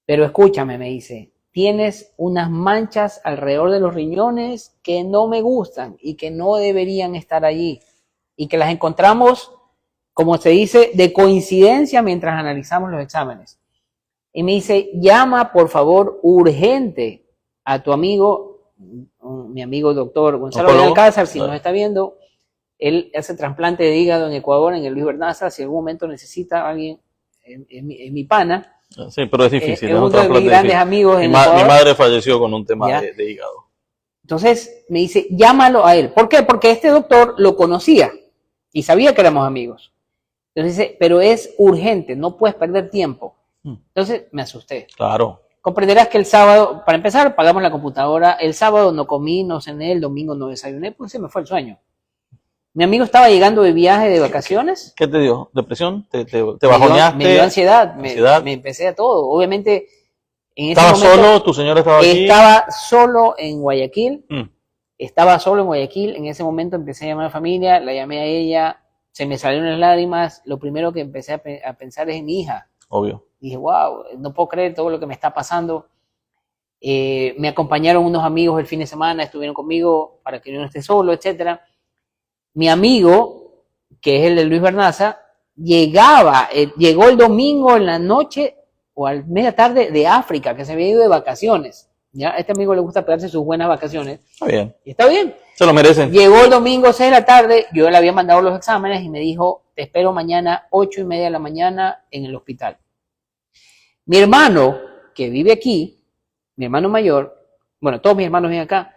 Pero escúchame, me dice, tienes unas manchas alrededor de los riñones que no me gustan y que no deberían estar allí. Y que las encontramos, como se dice, de coincidencia mientras analizamos los exámenes. Y me dice, llama por favor urgente a tu amigo, mi amigo doctor Gonzalo de Alcázar, si nos está viendo. Él hace trasplante de hígado en Ecuador, en el Luis Bernaza. Si en algún momento necesita a alguien, es mi pana. Sí, pero es difícil. Es uno de mis grandes amigos en Ecuador. Mi madre falleció con un tema de hígado. Entonces me dice, llámalo a él. ¿Por qué? Porque este doctor lo conocía y sabía que éramos amigos. Entonces dice, pero es urgente, no puedes perder tiempo. Entonces me asusté. Claro. Comprenderás que el sábado, para empezar, pagamos la computadora. El sábado no comí, no cené, el domingo no desayuné, pues se me fue el sueño. Mi amigo estaba llegando de viaje de vacaciones. ¿Qué te dio? ¿Depresión? ¿Te bajoneaste? Me dio ansiedad. Me empecé a todo. Obviamente, En ese ¿Estaba momento, solo? ¿Tu señora estaba aquí? estaba solo en Guayaquil. Mm, Estaba solo en Guayaquil. En ese momento empecé a llamar a la familia, la llamé a ella, se me salieron las lágrimas. Lo primero que empecé a pensar es en mi hija. obvio. Dije, wow, no puedo creer todo lo que me está pasando. Me acompañaron unos amigos el fin de semana, estuvieron conmigo para que yo no esté solo, etcétera. Mi amigo, que es el de Luis Bernaza, llegó el domingo en la noche o a media tarde de África, que se había ido de vacaciones. ¿Ya? A este amigo le gusta pegarse sus buenas vacaciones. Está bien. Y está bien. Se lo merecen. Llegó el domingo 6 de la tarde, yo le había mandado los exámenes y me dijo, te espero mañana 8:30 de la mañana en el hospital. Mi hermano, que vive aquí, mi hermano mayor, bueno, todos mis hermanos viven acá,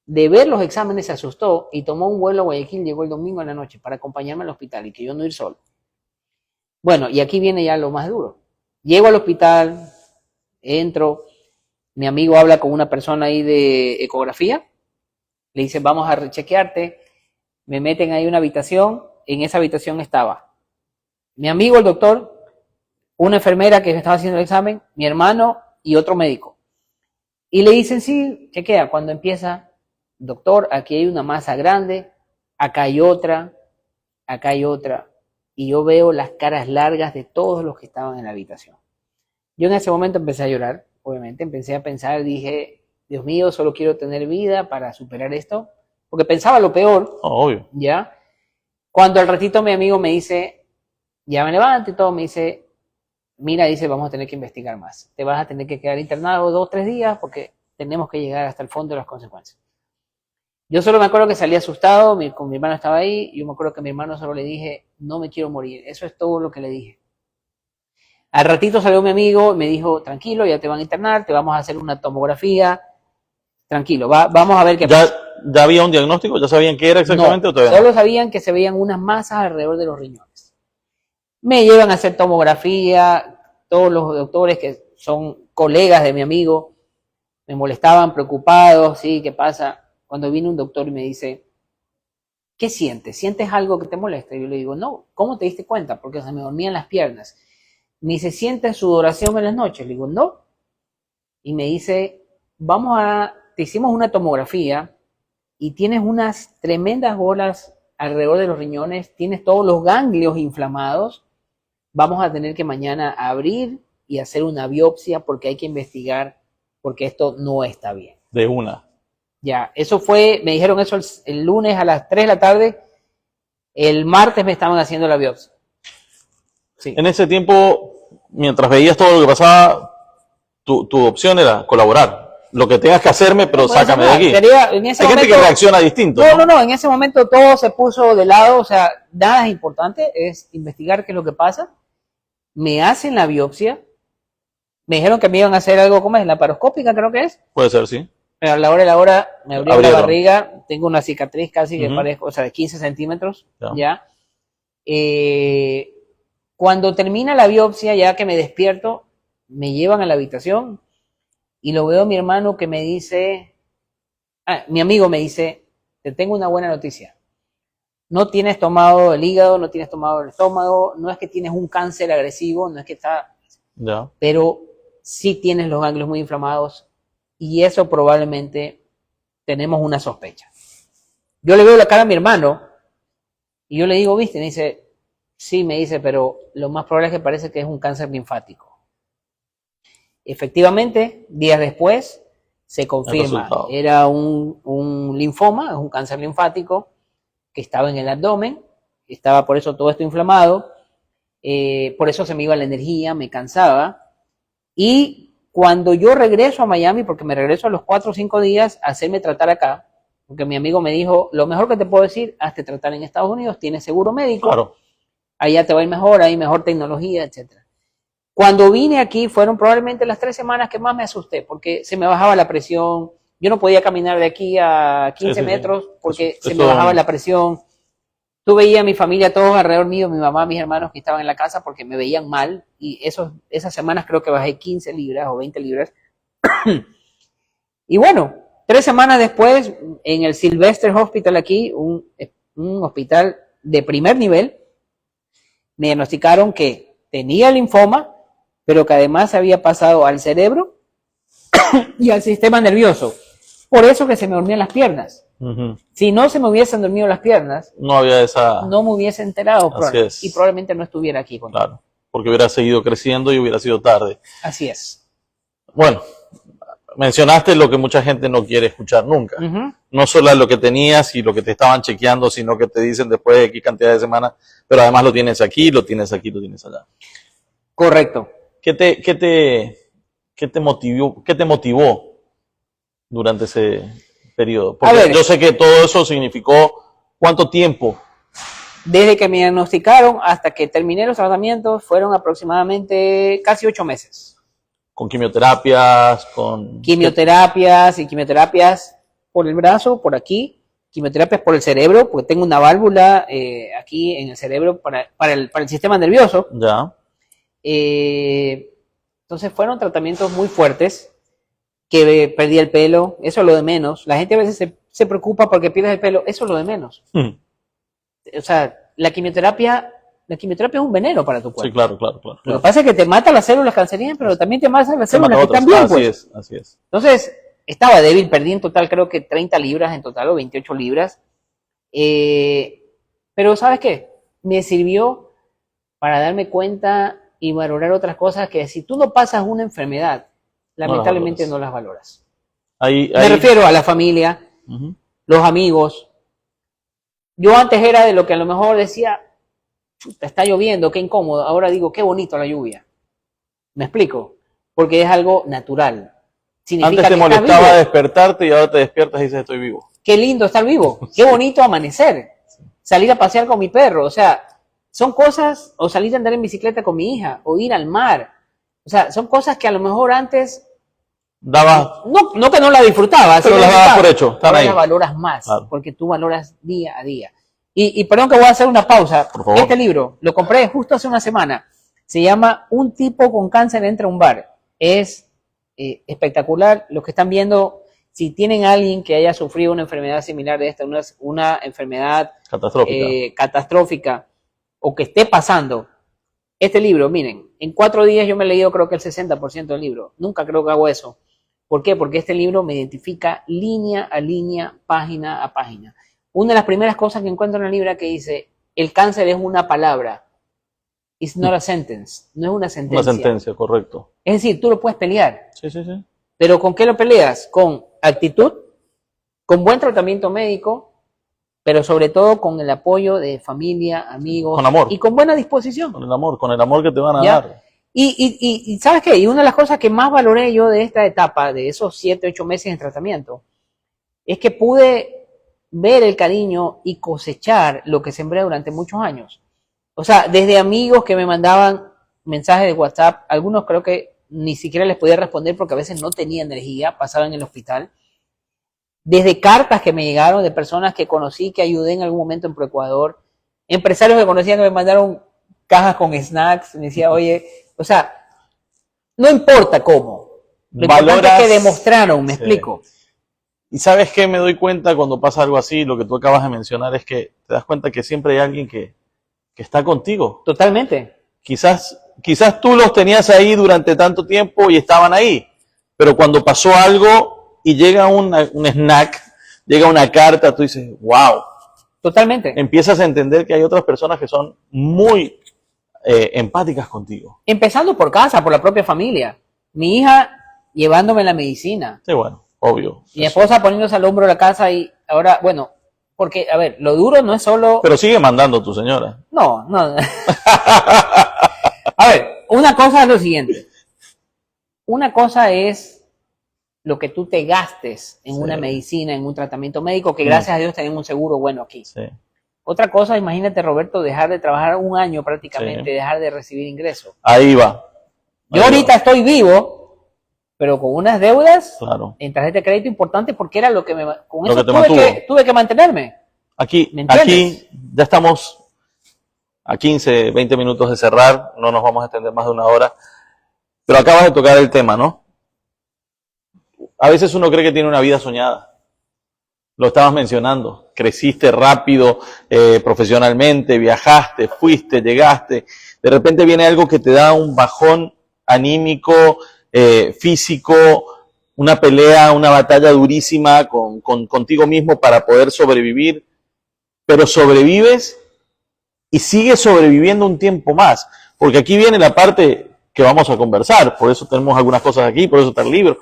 de ver los exámenes se asustó y tomó un vuelo a Guayaquil, llegó el domingo en la noche para acompañarme al hospital y que yo no ir solo. Bueno, y aquí viene ya lo más duro. Llego al hospital, entro, mi amigo habla con una persona ahí de ecografía, le dice, vamos a rechequearte, me meten ahí una habitación, en esa habitación estaba mi amigo el doctor, una enfermera que me estaba haciendo el examen, mi hermano y otro médico. Y le dicen, sí, chequea, cuando empieza, doctor, aquí hay una masa grande, acá hay otra, y yo veo las caras largas de todos los que estaban en la habitación. Yo en ese momento empecé a llorar, obviamente, empecé a pensar, dije, Dios mío, solo quiero tener vida para superar esto, porque pensaba lo peor, Obvio. ¿ya? Cuando al ratito mi amigo me dice, ya me levanto y todo, me dice, mira, dice, vamos a tener que investigar más, te vas a tener que quedar internado 2 o 3 días porque tenemos que llegar hasta el fondo de las consecuencias. Yo solo me acuerdo que salí asustado, con mi hermano estaba ahí, yo me acuerdo que a mi hermano solo le dije, no me quiero morir, eso es todo lo que le dije. Al ratito salió mi amigo y me dijo, tranquilo, ya te van a internar, te vamos a hacer una tomografía, tranquilo, vamos a ver qué pasa. ¿Ya había un diagnóstico? ¿Ya sabían qué era exactamente No, o todavía solo sabían que se veían unas masas alrededor de los riñones. Me llevan a hacer tomografía, todos los doctores que son colegas de mi amigo me molestaban, preocupados, ¿sí? ¿Qué pasa? Cuando viene un doctor y me dice, ¿qué sientes? ¿Sientes algo que te molesta? Y yo le digo, no, ¿cómo te diste cuenta? Porque se me dormían las piernas. Me dice, ¿sientes sudoración en las noches? Le digo, no. Y me dice, te hicimos una tomografía y tienes unas tremendas bolas alrededor de los riñones, tienes todos los ganglios inflamados, vamos a tener que mañana abrir y hacer una biopsia porque hay que investigar, porque esto no está bien. de una? Ya, eso fue, me dijeron eso el lunes a las 3 de la tarde, el martes me estaban haciendo la biopsia. Sí. En ese tiempo, mientras veías todo lo que pasaba, tu opción era colaborar. Lo que tengas que hacerme, pero No puede sácame de hacer aquí. nada. En ese Hay gente momento, que reacciona distinto. no, en ese momento todo se puso de lado, o sea, nada es importante, es investigar qué es lo que pasa. Me hacen la biopsia, me dijeron que me iban a hacer algo, ¿cómo es? Laparoscópica creo que es. Puede ser, sí. Pero a la hora de la hora me abrieron la Abrieron. barriga, tengo una cicatriz casi que Ujú. parezco, o sea, de 15 centímetros, Ya. ya. Cuando termina la biopsia, ya que me despierto, me llevan a la habitación y lo veo a mi hermano que me dice, mi amigo me dice, te tengo una buena noticia. No tienes tomado el hígado, no tienes tomado el estómago, no es que tienes un cáncer agresivo, no es que está, Ya. pero sí tienes los ganglios muy inflamados y eso probablemente tenemos una sospecha. Yo le veo la cara a mi hermano y yo le digo, ¿viste? Me dice, sí, me dice, pero lo más probable es que parece que es un cáncer linfático. Efectivamente, días después se confirma, era un linfoma, es un cáncer linfático que estaba en el abdomen, estaba por eso todo esto inflamado, por eso se me iba la energía, me cansaba, y cuando yo regreso a Miami, porque me regreso a los 4 o 5 días a hacerme tratar acá, porque mi amigo me dijo, lo mejor que te puedo decir, hazte tratar en Estados Unidos, tienes seguro médico, Claro. allá te va a ir mejor, hay mejor tecnología, etc. Cuando vine aquí fueron probablemente las 3 semanas que más me asusté, porque se me bajaba la presión, yo no podía caminar de aquí a 15 metros porque se me bajaba la presión. Tú veías a mi familia todos alrededor mío, mi mamá, mis hermanos que estaban en la casa porque me veían mal y esas semanas creo que bajé 15 libras o 20 libras. Y bueno, 3 semanas después en el Sylvester Hospital aquí, un hospital de primer nivel, me diagnosticaron que tenía linfoma, pero que además había pasado al cerebro y al sistema nervioso. Por eso que se me dormían las piernas. Ujú. Si no se me hubiesen dormido las piernas, No había esa... no me hubiese enterado Así es. y probablemente no estuviera aquí contigo. Claro, porque hubiera seguido creciendo y hubiera sido tarde. Así es. Bueno, mencionaste lo que mucha gente no quiere escuchar nunca. Ujú. No solo lo que tenías y lo que te estaban chequeando, sino que te dicen después de X cantidad de semanas, pero además lo tienes aquí, lo tienes aquí, lo tienes allá. Correcto. ¿Qué te motivó durante ese periodo? Porque A ver. yo sé que todo eso significó ¿cuánto tiempo? Desde que me diagnosticaron hasta que terminé los tratamientos fueron aproximadamente casi 8 meses. ¿Con quimioterapias? ¿Con Quimioterapias y quimioterapias por el brazo, por aquí, quimioterapias por el cerebro, porque tengo una válvula aquí en el cerebro para el sistema nervioso. Ya. Entonces fueron tratamientos muy fuertes, que perdí el pelo, eso es lo de menos. La gente a veces se preocupa porque pierdes el pelo, eso es lo de menos. O sea, la quimioterapia es un veneno para tu cuerpo. Sí, claro. Lo que pasa es que te mata las células cancerígenas, pero también te mata las células que están bien, pues. Así es. Entonces, estaba débil, perdí en total creo que 30 libras en total o 28 libras. Pero ¿sabes qué? Me sirvió para darme cuenta y valorar otras cosas que si tú no pasas una enfermedad, lamentablemente no las valoras. Me refiero a la familia, los amigos. Yo antes era de lo que a lo mejor decía, chuta, está lloviendo, qué incómodo. Ahora digo, qué bonito la lluvia. ¿Me explico? Porque es algo natural. Significa antes te que molestaba despertarte y ahora te despiertas y dices, estoy vivo. Qué lindo estar vivo. Qué bonito amanecer. Salir a pasear con mi perro. O sea, son cosas, o salir a andar en bicicleta con mi hija, o ir al mar. O sea, son cosas que a lo mejor antes no que no la disfrutaba, pero las dabas por hecho, están ahora ahí. las valoras más, claro. porque tú valoras día a día. Y perdón que voy a hacer una pausa. Por favor. Este libro lo compré justo hace una semana. Se llama Un tipo con cáncer entra a un bar. Es espectacular. Los que están viendo, si tienen a alguien que haya sufrido una enfermedad similar de esta, una enfermedad catastrófica o que esté pasando, este libro, miren, en 4 días yo me he leído creo que el 60% del libro. Nunca creo que hago eso. ¿Por qué? Porque este libro me identifica línea a línea, página a página. Una de las primeras cosas que encuentro en el libro que dice, el cáncer es una palabra. It's not a sentence. No es una sentencia. Una sentencia, correcto. Es decir, tú lo puedes pelear. Sí. ¿Pero con qué lo peleas? Con actitud, con buen tratamiento médico, pero sobre todo con el apoyo de familia, amigos. Con amor. Y con buena disposición. Con el amor que te van a dar. Y ¿sabes qué? Y una de las cosas que más valoré yo de esta etapa, de esos 7, 8 meses de tratamiento, es que pude ver el cariño y cosechar lo que sembré durante muchos años. O sea, desde amigos que me mandaban mensajes de WhatsApp, algunos creo que ni siquiera les podía responder porque a veces no tenía energía, pasaban en el hospital. Desde cartas que me llegaron de personas que conocí, que ayudé en algún momento en ProEcuador, empresarios que conocían que me mandaron cajas con snacks, me decía, oye, o sea, no importa cómo, lo importante es que demostraron, me explico. Y ¿sabes qué? Me doy cuenta cuando pasa algo así, lo que tú acabas de mencionar es que te das cuenta que siempre hay alguien que está contigo. Totalmente. Quizás tú los tenías ahí durante tanto tiempo y estaban ahí, pero cuando pasó algo y llega un snack, llega una carta, tú dices, wow. Totalmente. Empiezas a entender que hay otras personas que son muy empáticas contigo. Empezando por casa, por la propia familia. Mi hija llevándome la medicina. Sí, bueno, obvio. Mi esposa poniéndose al hombro de la casa y ahora, bueno, porque, a ver, lo duro no es solo... Pero sigue mandando tu señora. No. A ver, una cosa es lo siguiente. Una cosa es lo que tú te gastes en una medicina, en un tratamiento médico, que gracias a Dios tenemos un seguro bueno aquí. Sí. Otra cosa, imagínate, Roberto, dejar de trabajar 1 año prácticamente, dejar de recibir ingresos. Ahí va. Yo ahorita estoy vivo, pero con unas deudas en tarjeta de crédito importantes porque era lo que me... Con eso tuve que mantenerme. Aquí ya estamos a 15, 20 minutos de cerrar, no nos vamos a extender más de 1 hora, pero acabas de tocar el tema, ¿no? A veces uno cree que tiene una vida soñada. Lo estabas mencionando, creciste rápido profesionalmente, viajaste, fuiste, llegaste, de repente viene algo que te da un bajón anímico, físico, una pelea, una batalla durísima contigo mismo para poder sobrevivir, pero sobrevives y sigues sobreviviendo un tiempo más, porque aquí viene la parte que vamos a conversar, por eso tenemos algunas cosas aquí, por eso está el libro,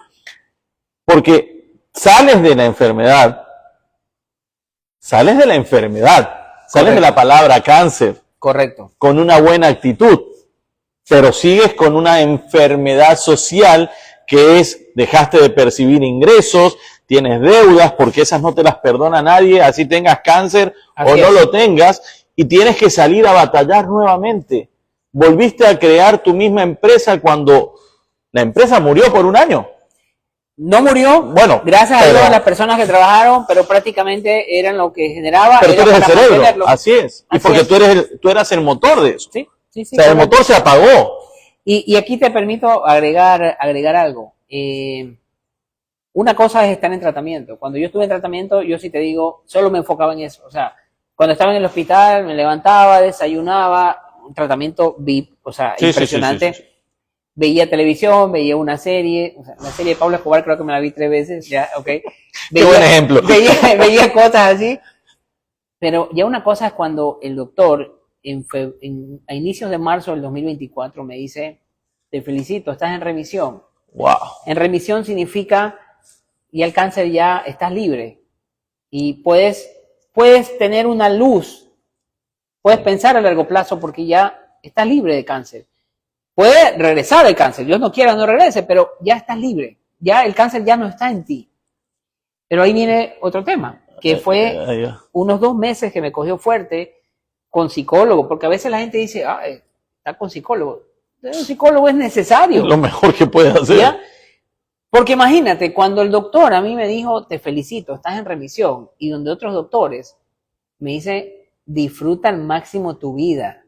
porque sales de la enfermedad, sales Correcto. de la palabra cáncer, Correcto. con una buena actitud, pero sigues con una enfermedad social que es, dejaste de percibir ingresos, tienes deudas, porque esas no te las perdona nadie, así tengas cáncer Así o no es. lo tengas, y tienes que salir a batallar nuevamente. Volviste a crear tu misma empresa cuando la empresa murió por un año. No murió, Bueno, gracias a pero- Dios a las personas que trabajaron, pero prácticamente eran lo que generaba. Pero tú era eres el para cerebro, mantenerlo. así es. Y Así porque es. tú eras el motor de eso. Sí, sí, sí. O sea, el correcto. motor se apagó. Y aquí te permito agregar algo. Una cosa es estar en tratamiento. Cuando yo estuve en tratamiento, yo sí te digo, solo me enfocaba en eso. O sea, cuando estaba en el hospital, me levantaba, desayunaba, un tratamiento VIP, o sea, Sí, impresionante. sí. Veía televisión, veía una serie, o sea, la serie de Pablo Escobar creo que me la vi 3 veces, ya, ok. Qué buen ejemplo. Veía cosas así. Pero ya una cosa es cuando el doctor, a inicios de marzo del 2024, me dice, te felicito, estás en remisión. Wow. En remisión significa, ya el cáncer ya estás libre y puedes tener una luz, puedes pensar a largo plazo porque ya estás libre de cáncer. Puede regresar el cáncer, Dios no quiera no regrese, pero ya estás libre, ya el cáncer ya no está en ti. Pero ahí viene otro tema, que fue unos 2 meses que me cogió fuerte con psicólogo, porque a veces la gente dice, está con psicólogo. Un psicólogo es necesario. Es lo mejor que puedes hacer. ¿Ya? Porque imagínate, cuando el doctor a mí me dijo, te felicito, estás en remisión, y donde otros doctores me dicen, disfruta al máximo tu vida.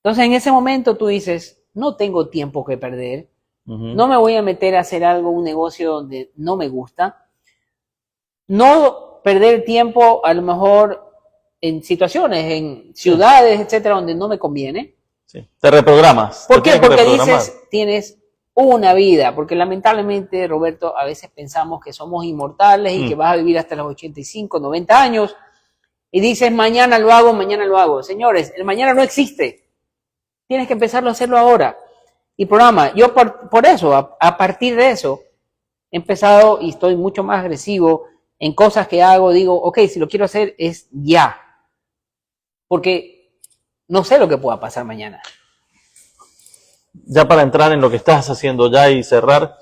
Entonces en ese momento tú dices, no tengo tiempo que perder, no me voy a meter a hacer algo, un negocio donde no me gusta, no perder tiempo a lo mejor en situaciones, en ciudades, etcétera, donde no me conviene. Sí. Te reprogramas. ¿Por qué? Porque dices, tienes una vida, porque lamentablemente, Roberto, a veces pensamos que somos inmortales y que vas a vivir hasta los 85, 90 años, y dices, mañana lo hago, mañana lo hago. Señores, el mañana no existe. Tienes que empezarlo a hacerlo ahora. Y programa, yo por eso, a partir de eso, he empezado y estoy mucho más agresivo en cosas que hago, digo, ok, si lo quiero hacer es ya. Porque no sé lo que pueda pasar mañana. Ya para entrar en lo que estás haciendo ya y cerrar,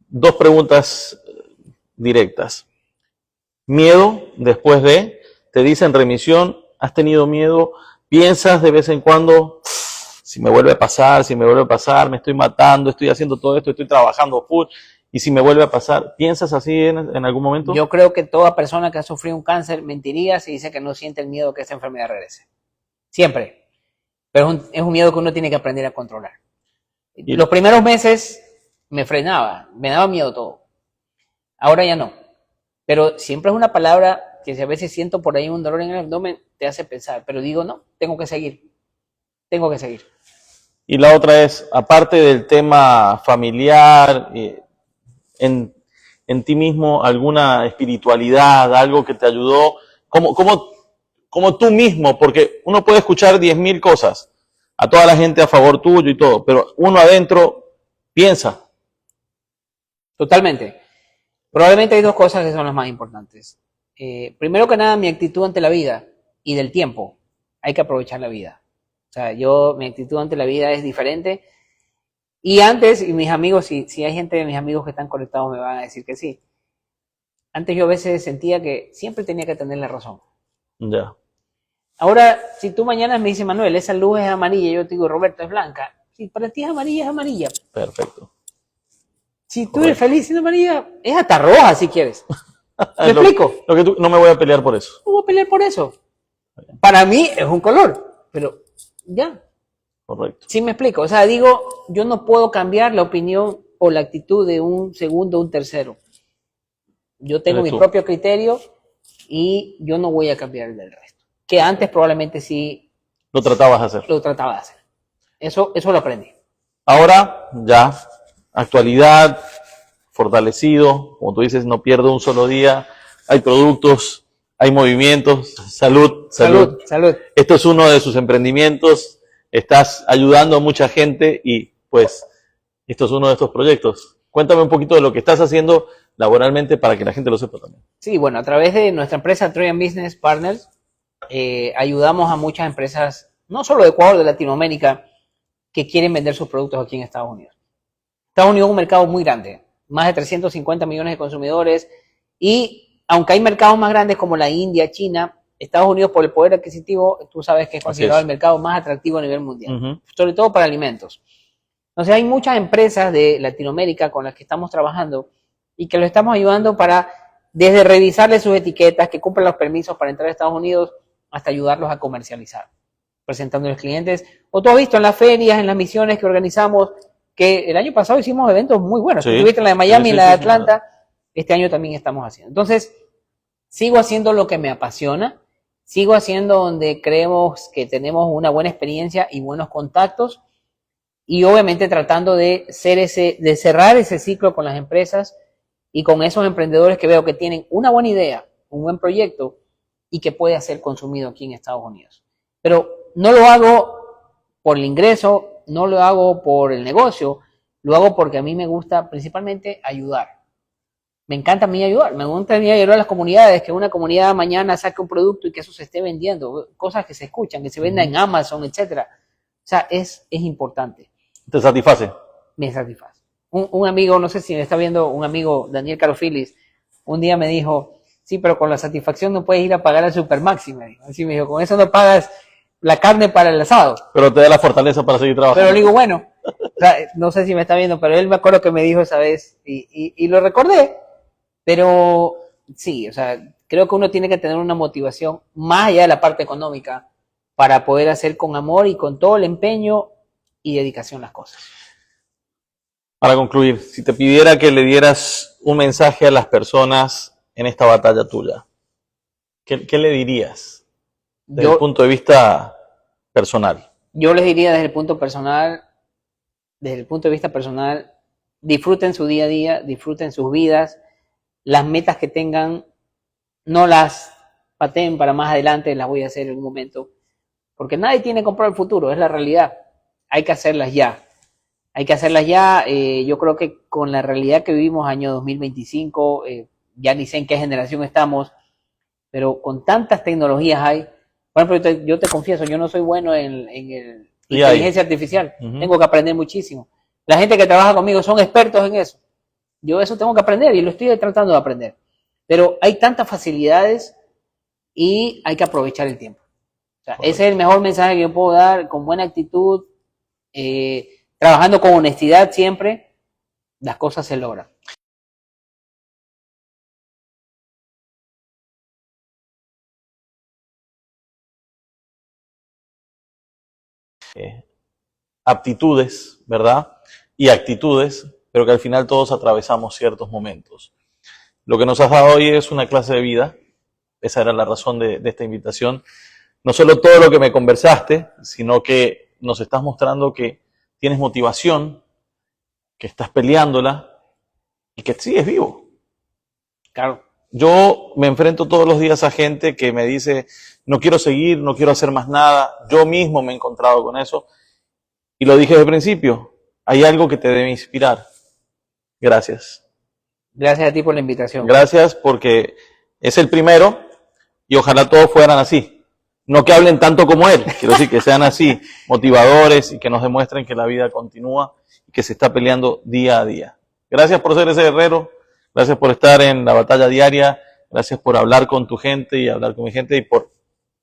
2 preguntas directas. Miedo después de, te dicen remisión, has tenido miedo, piensas de vez en cuando, si me vuelve a pasar, me estoy matando, estoy haciendo todo esto, estoy trabajando full, y si me vuelve a pasar, ¿piensas así en algún momento? Yo creo que toda persona que ha sufrido un cáncer mentiría si dice que no siente el miedo que esa enfermedad regrese. Siempre. Pero es un miedo que uno tiene que aprender a controlar. Y los primeros meses me frenaba, me daba miedo todo. Ahora ya no. Pero siempre es una palabra que si a veces siento por ahí un dolor en el abdomen, te hace pensar. Pero digo, no, tengo que seguir. Tengo que seguir. Y la otra es, aparte del tema familiar, en ti mismo, alguna espiritualidad, algo que te ayudó, como tú mismo, porque uno puede escuchar 10.000 cosas, a toda la gente a favor tuyo y todo, pero uno adentro piensa. Totalmente. Probablemente hay 2 cosas que son las más importantes. Primero que nada, mi actitud ante la vida y del tiempo. Hay que aprovechar la vida. O sea, mi actitud ante la vida es diferente. Y antes, y mis amigos, si hay gente de mis amigos que están conectados, me van a decir que sí. Antes yo a veces sentía que siempre tenía que tener la razón. Ya. Ahora, si tú mañana me dices, Manuel, esa luz es amarilla, yo te digo, Roberto, es blanca. Si para ti es amarilla, es amarilla. Perfecto. Si tú eres feliz siendo amarilla, es hasta roja si quieres. ¿Me explico? No me voy a pelear por eso. No voy a pelear por eso. Para mí es un color, pero ya. Correcto. Sí me explico. O sea, digo, yo no puedo cambiar la opinión o la actitud de un segundo o un tercero. Yo tengo mi propio criterio y yo no voy a cambiar el del resto. Que antes probablemente sí lo tratabas de hacer. Lo trataba de hacer. Eso lo aprendí. Ahora, ya, actualidad, fortalecido, como tú dices, no pierde un solo día, hay productos, hay movimientos, salud. Esto es uno de sus emprendimientos, estás ayudando a mucha gente y pues esto es uno de estos proyectos. Cuéntame un poquito de lo que estás haciendo laboralmente para que la gente lo sepa también. Sí, bueno, a través de nuestra empresa Trojan Business Partners ayudamos a muchas empresas, no solo de Ecuador, de Latinoamérica, que quieren vender sus productos aquí en Estados Unidos. Estados Unidos es un mercado muy grande, más de 350 millones de consumidores, y aunque hay mercados más grandes como la India, China, Estados Unidos por el poder adquisitivo, tú sabes que es considerado el mercado más atractivo a nivel mundial, sobre todo para alimentos. Entonces hay muchas empresas de Latinoamérica con las que estamos trabajando y que lo estamos ayudando para, desde revisarles sus etiquetas, que cumplan los permisos para entrar a Estados Unidos, hasta ayudarlos a comercializar, presentando a los clientes. O tú has visto en las ferias, en las misiones que organizamos, que el año pasado hicimos eventos muy buenos. Sí, tú tuviste la de Miami y la de Atlanta. Este año también estamos haciendo. Entonces, sigo haciendo lo que me apasiona, sigo haciendo donde creemos que tenemos una buena experiencia y buenos contactos, y obviamente tratando de cerrar ese ciclo con las empresas y con esos emprendedores que veo que tienen una buena idea, un buen proyecto y que puede ser consumido aquí en Estados Unidos. Pero no lo hago por el ingreso, no lo hago por el negocio, lo hago porque a mí me gusta principalmente ayudar. Me encanta a mí ayudar, me gusta a mí ayudar a las comunidades, que una comunidad mañana saque un producto y que eso se esté vendiendo, cosas que se escuchan, que se venda en Amazon, etcétera. O sea, es importante. ¿Te satisface? Me satisface. Un amigo, no sé si me está viendo, un amigo, Daniel Carofilis, un día me dijo, sí, pero con la satisfacción no puedes ir a pagar al Supermaxi, me dijo. Así me dijo, con eso no pagas la carne para el asado. Pero te da la fortaleza para seguir trabajando. Pero le digo, bueno, o sea, no sé si me está viendo, pero él me acuerdo que me dijo esa vez y lo recordé. Pero sí, o sea, creo que uno tiene que tener una motivación más allá de la parte económica para poder hacer con amor y con todo el empeño y dedicación las cosas. Para concluir, si te pidiera que le dieras un mensaje a las personas en esta batalla tuya, ¿qué le dirías desde el punto de vista personal? Yo les diría desde el punto de vista personal, disfruten su día a día, disfruten sus vidas, las metas que tengan, no las pateen para más adelante, las voy a hacer en un momento, porque nadie tiene que comprar el futuro, es la realidad. Hay que hacerlas ya. Hay que hacerlas ya. Yo creo que con la realidad que vivimos, año 2025, ya ni sé en qué generación estamos, pero con tantas tecnologías hay. Por ejemplo, yo te confieso, yo no soy bueno en inteligencia artificial. Tengo que aprender muchísimo. La gente que trabaja conmigo son expertos en eso. Yo eso tengo que aprender y lo estoy tratando de aprender. Pero hay tantas facilidades y hay que aprovechar el tiempo. O sea, ese es el mejor mensaje que yo puedo dar, con buena actitud, trabajando con honestidad siempre, las cosas se logran. Aptitudes, ¿verdad? Y actitudes, pero que al final todos atravesamos ciertos momentos. Lo que nos has dado hoy es una clase de vida. Esa era la razón de esta invitación. No solo todo lo que me conversaste, sino que nos estás mostrando que tienes motivación, que estás peleándola y que sigues vivo. Claro. Yo me enfrento todos los días a gente que me dice, no quiero seguir, no quiero hacer más nada. Yo mismo me he encontrado con eso. Y lo dije desde el principio, hay algo que te debe inspirar. Gracias. Gracias a ti por la invitación. Gracias porque es el primero y ojalá todos fueran así. No que hablen tanto como él, quiero decir que sean así, motivadores y que nos demuestren que la vida continúa y que se está peleando día a día. Gracias por ser ese guerrero, gracias por estar en la batalla diaria, gracias por hablar con tu gente y hablar con mi gente y por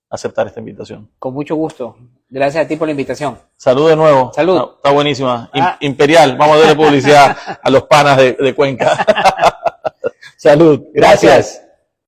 aceptar esta invitación. Con mucho gusto. Gracias a ti por la invitación. Salud de nuevo. Salud. Está buenísima. Imperial. Vamos a darle publicidad a los panas de Cuenca. Salud. Gracias.